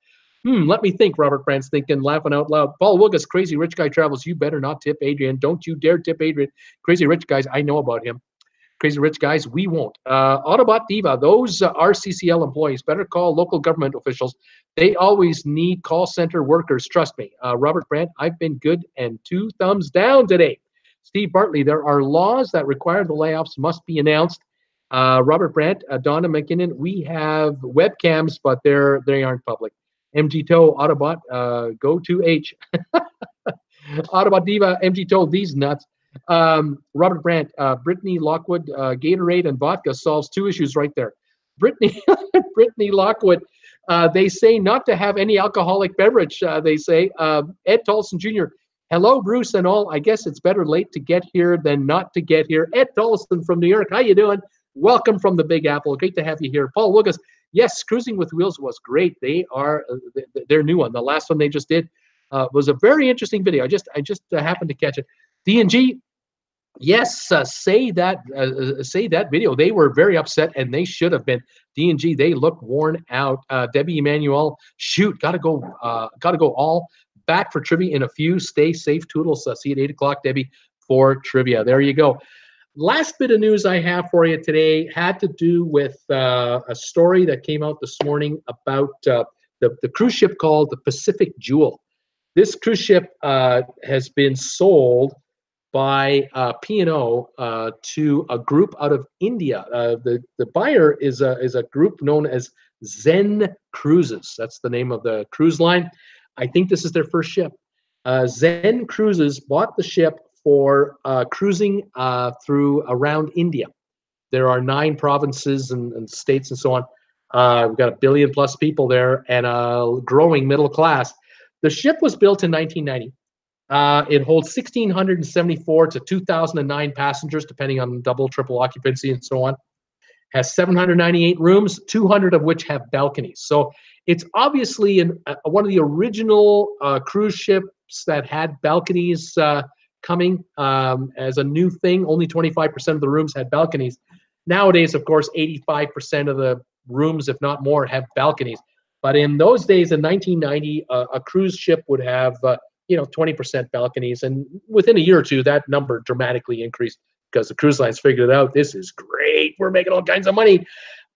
Let me think. Robert Brandt's thinking, laughing out loud. Paul Wilgus, crazy rich guy travels. You better not tip Adrian. Don't you dare tip Adrian. Crazy rich guys, I know about him. Crazy rich guys, we won't. Autobot Diva, those RCCL employees better call local government officials. They always need call center workers. Trust me. Robert Brandt, I've been good and 2 thumbs down today. Steve Bartley, there are laws that require the layoffs must be announced. Robert Brandt, Donna McKinnon, we have webcams, but they aren't public. MG Toe, Autobot, go to H. Autobot Diva, MG Toe, these nuts. Robert Brandt, Brittany Lockwood, Gatorade and vodka solves 2 issues right there. Brittany Lockwood, they say not to have any alcoholic beverage, they say. Ed Tolson Jr., hello, Bruce and all. I guess it's better late to get here than not to get here. Ed Tolson from New York, how you doing? Welcome from the Big Apple. Great to have you here. Paul Lucas, yes, Cruising with Wheels was great. They are their new one. The last one they just did was a very interesting video. I just happened to catch it. D&G, yes, say that video. They were very upset, and they should have been. D&G, they look worn out. Debbie Emanuel, shoot, gotta go all back for trivia in a few. Stay safe, Toodles. See you at 8 o'clock, Debbie, for trivia. There you go. Last bit of news I have for you today had to do with a story that came out this morning about the cruise ship called the Pacific Jewel. This cruise ship has been sold by P&O to a group out of India. The buyer is a group known as Zen Cruises. That's the name of the cruise line. I think this is their first ship. Zen Cruises bought the ship for cruising through around India. There are 9 provinces and states and so on. We've got 1 billion plus people there and a growing middle class. The ship was built in 1990. It holds 1,674 to 2,009 passengers, depending on double, triple occupancy and so on. Has 798 rooms, 200 of which have balconies. So it's obviously one of the original cruise ships that had balconies coming as a new thing. Only 25% of the rooms had balconies. Nowadays, of course, 85% of the rooms, if not more, have balconies. But in those days, in 1990, a cruise ship would have 20% balconies, and within a year or two, that number dramatically increased because the cruise lines figured it out. This is great. We're making all kinds of money.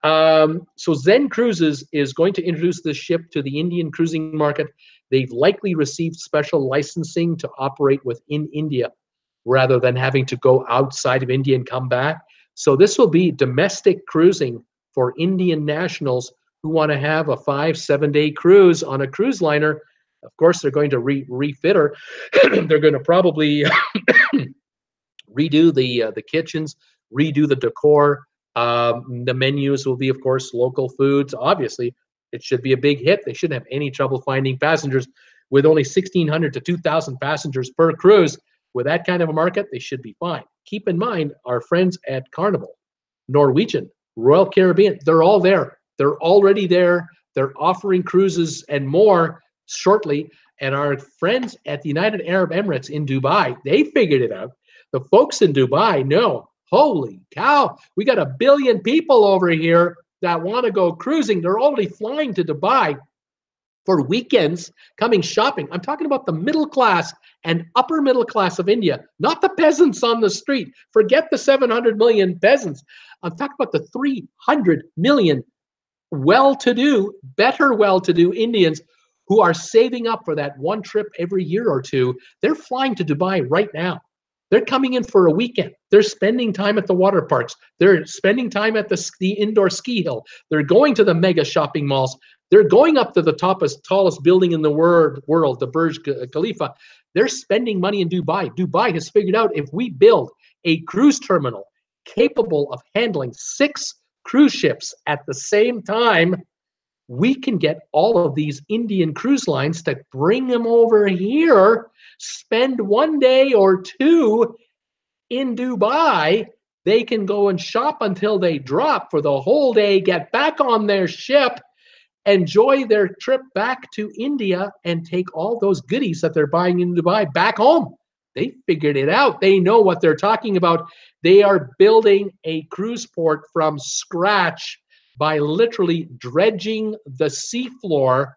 So Zen Cruises is going to introduce this ship to the Indian cruising market. They've likely received special licensing to operate within India rather than having to go outside of India and come back. So this will be domestic cruising for Indian nationals who want to have a 5-7 day cruise on a cruise liner. Of course, they're going to refit her. They're going to probably redo the kitchens, redo the decor. The menus will be, of course, local foods. Obviously, it should be a big hit. They shouldn't have any trouble finding passengers. With only 1,600 to 2,000 passengers per cruise, with that kind of a market, they should be fine. Keep in mind, our friends at Carnival, Norwegian, Royal Caribbean, they're all there. They're already there. They're offering cruises and more shortly. And our friends at the United Arab Emirates in Dubai, they figured it out. The folks in Dubai know, holy cow, we got 1 billion people over here that want to go cruising. They're already flying to Dubai for weekends, coming shopping. I'm talking about the middle class and upper middle class of India, not the peasants on the street. Forget the 700 million peasants. I'm talking about the 300 million well-to-do, better well-to-do Indians who are saving up for that one trip every year or two. They're flying to Dubai right now. They're coming in for a weekend. They're spending time at the water parks. They're spending time at the indoor ski hill. They're going to the mega shopping malls. They're going up to the tallest building in the world, the Burj Khalifa. They're spending money in Dubai. Dubai has figured out, if we build a cruise terminal capable of handling 6 cruise ships at the same time, we can get all of these Indian cruise lines to bring them over here, spend 1 day or 2 in Dubai. They can go and shop until they drop for the whole day, get back on their ship, enjoy their trip back to India, and take all those goodies that they're buying in Dubai back home. They figured it out. They know what they're talking about. They are building a cruise port from scratch by literally dredging the seafloor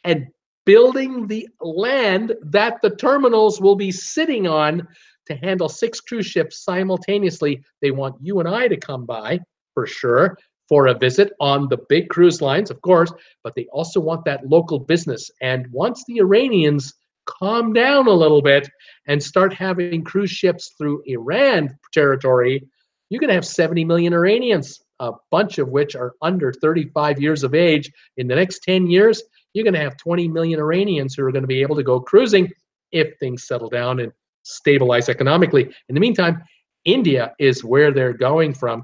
and building the land that the terminals will be sitting on to handle 6 cruise ships simultaneously. They want you and I to come by, for sure, for a visit on the big cruise lines, of course, but they also want that local business. And once the Iranians calm down a little bit and start having cruise ships through Iran territory, you're going to have 70 million Iranians, a bunch of which are under 35 years of age. In the next 10 years, you're going to have 20 million Iranians who are going to be able to go cruising if things settle down and stabilize economically. In the meantime, India is where they're coming from.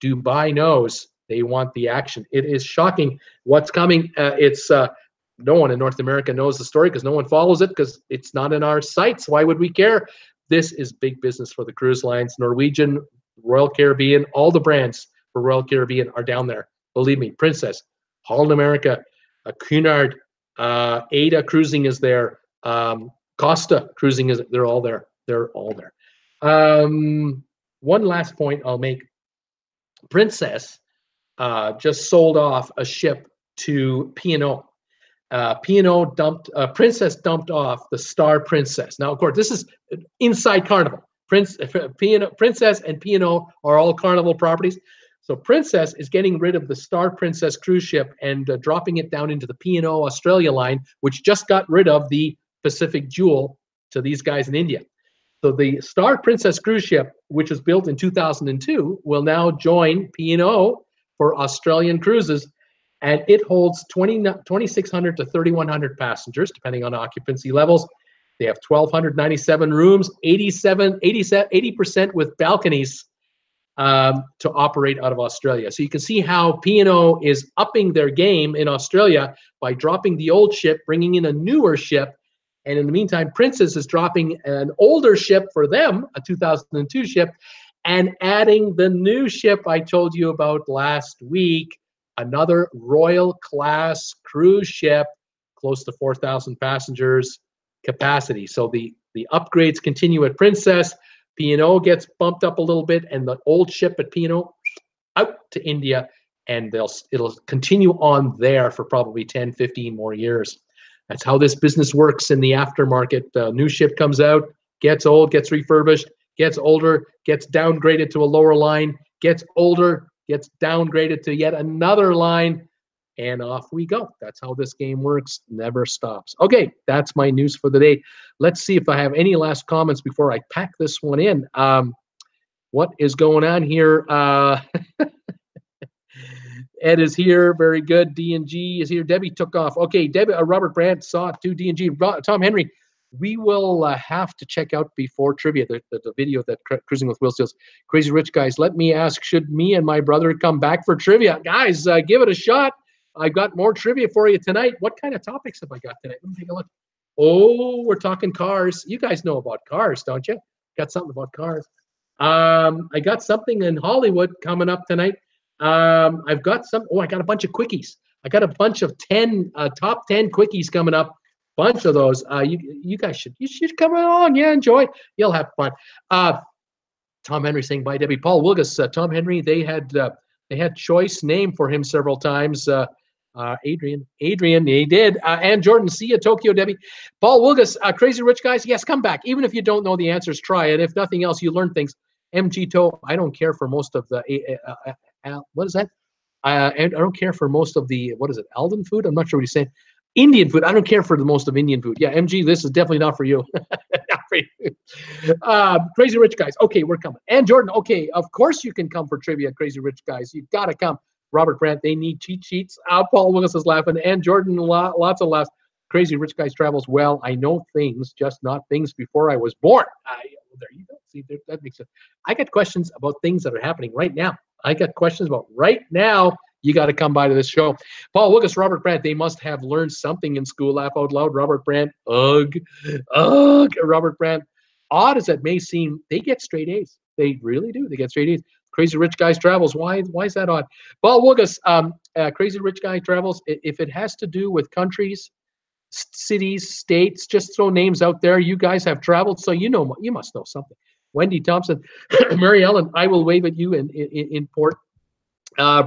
Dubai knows they want the action. It is shocking what's coming. No one in North America knows the story because no one follows it because it's not in our sites. Why would we care? This is big business for the cruise lines. Norwegian, Royal Caribbean, all the brands for Royal Caribbean are down there. Believe me, Princess, Holland America, Cunard, Ada Cruising is there. Costa Cruising is, they're all there. They're all there. One last point I'll make. Princess just sold off a ship to P&O. Princess dumped off the Star Princess. Now, of course, this is inside Carnival. Princess and P&O are all Carnival properties. So Princess is getting rid of the Star Princess cruise ship and dropping it down into the P&O Australia line, which just got rid of the Pacific Jewel to these guys in India. So the Star Princess cruise ship, which was built in 2002, will now join P&O for Australian cruises, and it holds 2,600 to 3,100 passengers, depending on occupancy levels. They have 1,297 rooms, 80% with balconies to operate out of Australia. So you can see how P&O is upping their game in Australia by dropping the old ship, bringing in a newer ship. And in the meantime, Princess is dropping an older ship for them, a 2002 ship, and adding the new ship I told you about last week, another Royal class cruise ship, close to 4,000 passengers capacity. So the upgrades continue at Princess. P&O gets bumped up a little bit, and the old ship at P&O out to India, and it'll continue on there for probably 10, 15 more years. That's how this business works in the aftermarket. New ship comes out, gets old, gets refurbished, gets older, gets downgraded to a lower line, gets older, gets downgraded to yet another line, and off we go. That's how this game works, never stops. Okay, that's my news for the day. Let's see if I have any last comments before I pack this one in. What is going on here? Ed is here. Very good. D&G is here. Debbie took off. Okay, Debbie, Robert Brandt saw it too. D&G. Tom Henry, we will have to check out before trivia the video that Cruising with Will Steels. Crazy Rich Guys, let me ask, should me and my brother come back for trivia? Guys, give it a shot. I've got more trivia for you tonight. What kind of topics have I got tonight? Let me take a look. Oh, we're talking cars. You guys know about cars, don't you? Got something about cars. I got something in Hollywood coming up tonight. I've got some. Oh, I got a bunch of quickies. I got a bunch of top 10 quickies coming up. Bunch of those. You guys should come on. Yeah, enjoy. You'll have fun. Tom Henry saying bye, Debbie. Paul Wilgus. Tom Henry. They had choice name for him several times. Adrian, he did. And Jordan, see you, Tokyo, Debbie. Paul Wilgus, Crazy Rich Guys. Yes, come back. Even if you don't know the answers, try it. If nothing else, you learn things. MG Toe, I don't care for most of the, what is that? I don't care for most of the, what is it, Alden food? I'm not sure what he's saying. Indian food. I don't care for the most of Indian food. Yeah, MG, this is definitely not for you. Not for you. Crazy Rich Guys. Okay, we're coming. And Jordan, okay, of course you can come for trivia, Crazy Rich Guys. You've got to come. Robert Brandt, they need cheat sheets. Paul Willis is laughing. And Jordan, lots of laughs. Crazy Rich Guys travels well. I know things, just not things before I was born. There you go. See, that makes sense. I got questions about things that are happening right now. I got questions about right now. You got to come by to this show. Paul Willis, Robert Brandt, they must have learned something in school. Laugh out loud. Robert Brandt, ugh. Robert Brandt, odd as it may seem, they get straight A's. They really do. They get straight A's. Crazy Rich Guys Travels. Why is that odd? Paul Wilgus, Crazy Rich Guy Travels. If it has to do with countries, cities, states, just throw names out there. You guys have traveled, so you must know something. Wendy Thompson, Mary Ellen, I will wave at you in port.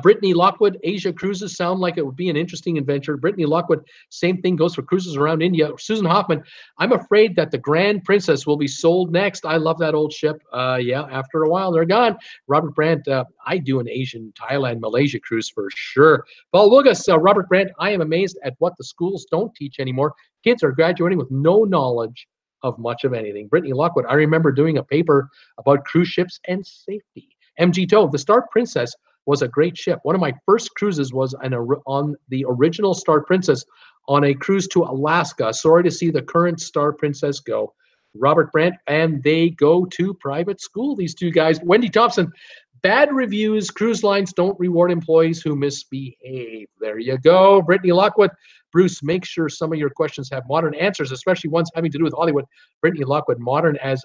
Brittany Lockwood, Asia cruises sound like it would be an interesting adventure. Brittany Lockwood, same thing goes for cruises around India. Susan Hoffman, I'm afraid that the Grand Princess will be sold next. I love that old ship. Yeah, after a while, they're gone. Robert Brandt, I do an Asian, Thailand, Malaysia cruise for sure. Paul Wilgus, Robert Brandt, I am amazed at what the schools don't teach anymore. Kids are graduating with no knowledge of much of anything. Brittany Lockwood, I remember doing a paper about cruise ships and safety. MG Toe, the Star Princess was a great ship. One of my first cruises was on the original Star Princess on a cruise to Alaska. Sorry to see the current Star Princess go. Robert Brandt, and they go to private school, these two guys. Wendy Thompson, bad reviews. Cruise lines don't reward employees who misbehave. There you go. Brittany Lockwood, Bruce, make sure some of your questions have modern answers, especially ones having to do with Hollywood. Brittany Lockwood, modern as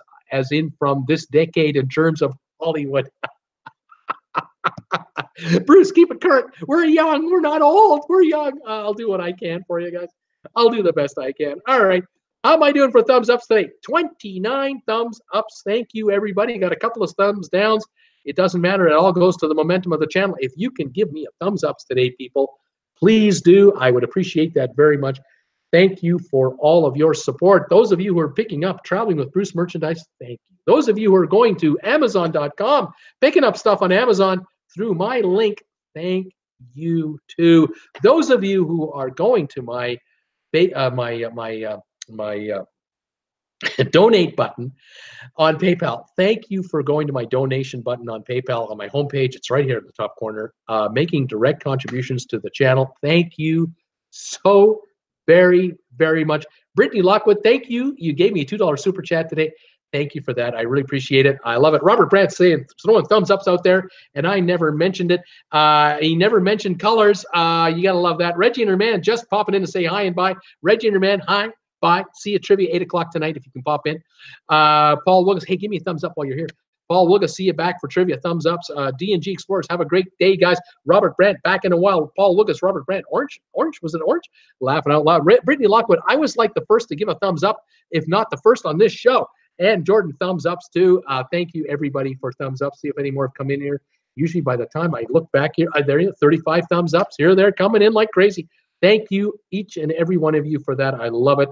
in from this decade in terms of Hollywood. Bruce, keep it current. We're young. We're not old. We're young. I'll do what I can for you guys. I'll do the best I can. All right. How am I doing for thumbs ups today? 29 thumbs ups. Thank you, everybody. Got a couple of thumbs downs. It doesn't matter. It all goes to the momentum of the channel. If you can give me a thumbs ups today, people, please do. I would appreciate that very much. Thank you for all of your support. Those of you who are picking up Traveling with Bruce merchandise, thank you. Those of you who are going to Amazon.com, picking up stuff on Amazon through my link, thank you too. Those of you who are going to my donate button on PayPal, thank you for going to my donation button on PayPal on my homepage. It's right here at the top corner, making direct contributions to the channel. Thank you so very, very much. Brittany Lockwood, thank you. You gave me a $2 super chat today. Thank you for that. I really appreciate it. I love it. Robert Brandt saying, throwing thumbs ups out there, and I never mentioned it. He never mentioned colors. You got to love that. Reggie and her man just popping in to say hi and bye. Reggie and her man, hi, bye. See you trivia 8 o'clock tonight if you can pop in. Paul Wilgus, hey, give me a thumbs up while you're here. Paul Wilgus, see you back for trivia. Thumbs ups. D&G Explorers, have a great day, guys. Robert Brandt, back in a while. Paul Wilgus, Robert Brandt, orange? Was it orange? Laughing out loud. Brittany Lockwood, I was like the first to give a thumbs up, if not the first on this show. And Jordan, thumbs ups too. Thank you, everybody, for thumbs up. See if any more have come in here. Usually by the time I look back here, there you go, 35 thumbs ups. Here they're coming in like crazy. Thank you, each and every one of you, for that. I love it.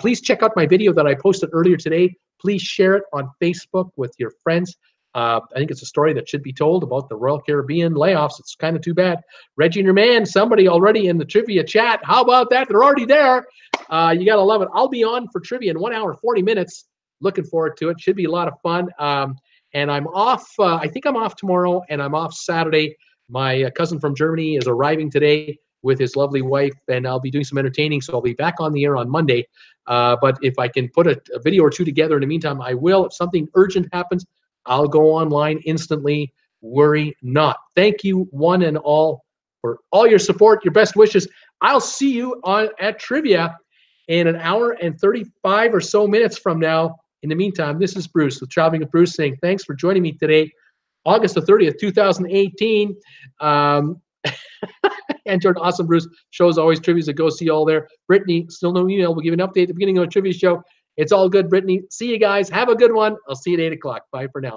Please check out my video that I posted earlier today. Please share it on Facebook with your friends. I think it's a story that should be told about the Royal Caribbean layoffs. It's kind of too bad. Reggie and your man, somebody already in the trivia chat. How about that? They're already there. You got to love it. I'll be on for trivia in 1 hour, 40 minutes. Looking forward to it. Should be a lot of fun. And I'm off. I think I'm off tomorrow, and I'm off Saturday. My cousin from Germany is arriving today with his lovely wife, and I'll be doing some entertaining, so I'll be back on the air on Monday. But if I can put a video or two together in the meantime, I will. If something urgent happens, I'll go online instantly. Worry not. Thank you, one and all, for all your support, your best wishes. I'll see you at trivia in an hour and 35 or so minutes from now. In the meantime, this is Bruce with Traveling with Bruce saying thanks for joining me today, August the 30th, 2018. Enter an awesome Bruce show as always. Trivia to go see all there. Brittany, still no email. We'll give an update at the beginning of a trivia show. It's all good, Brittany. See you guys. Have a good one. I'll see you at 8 o'clock. Bye for now.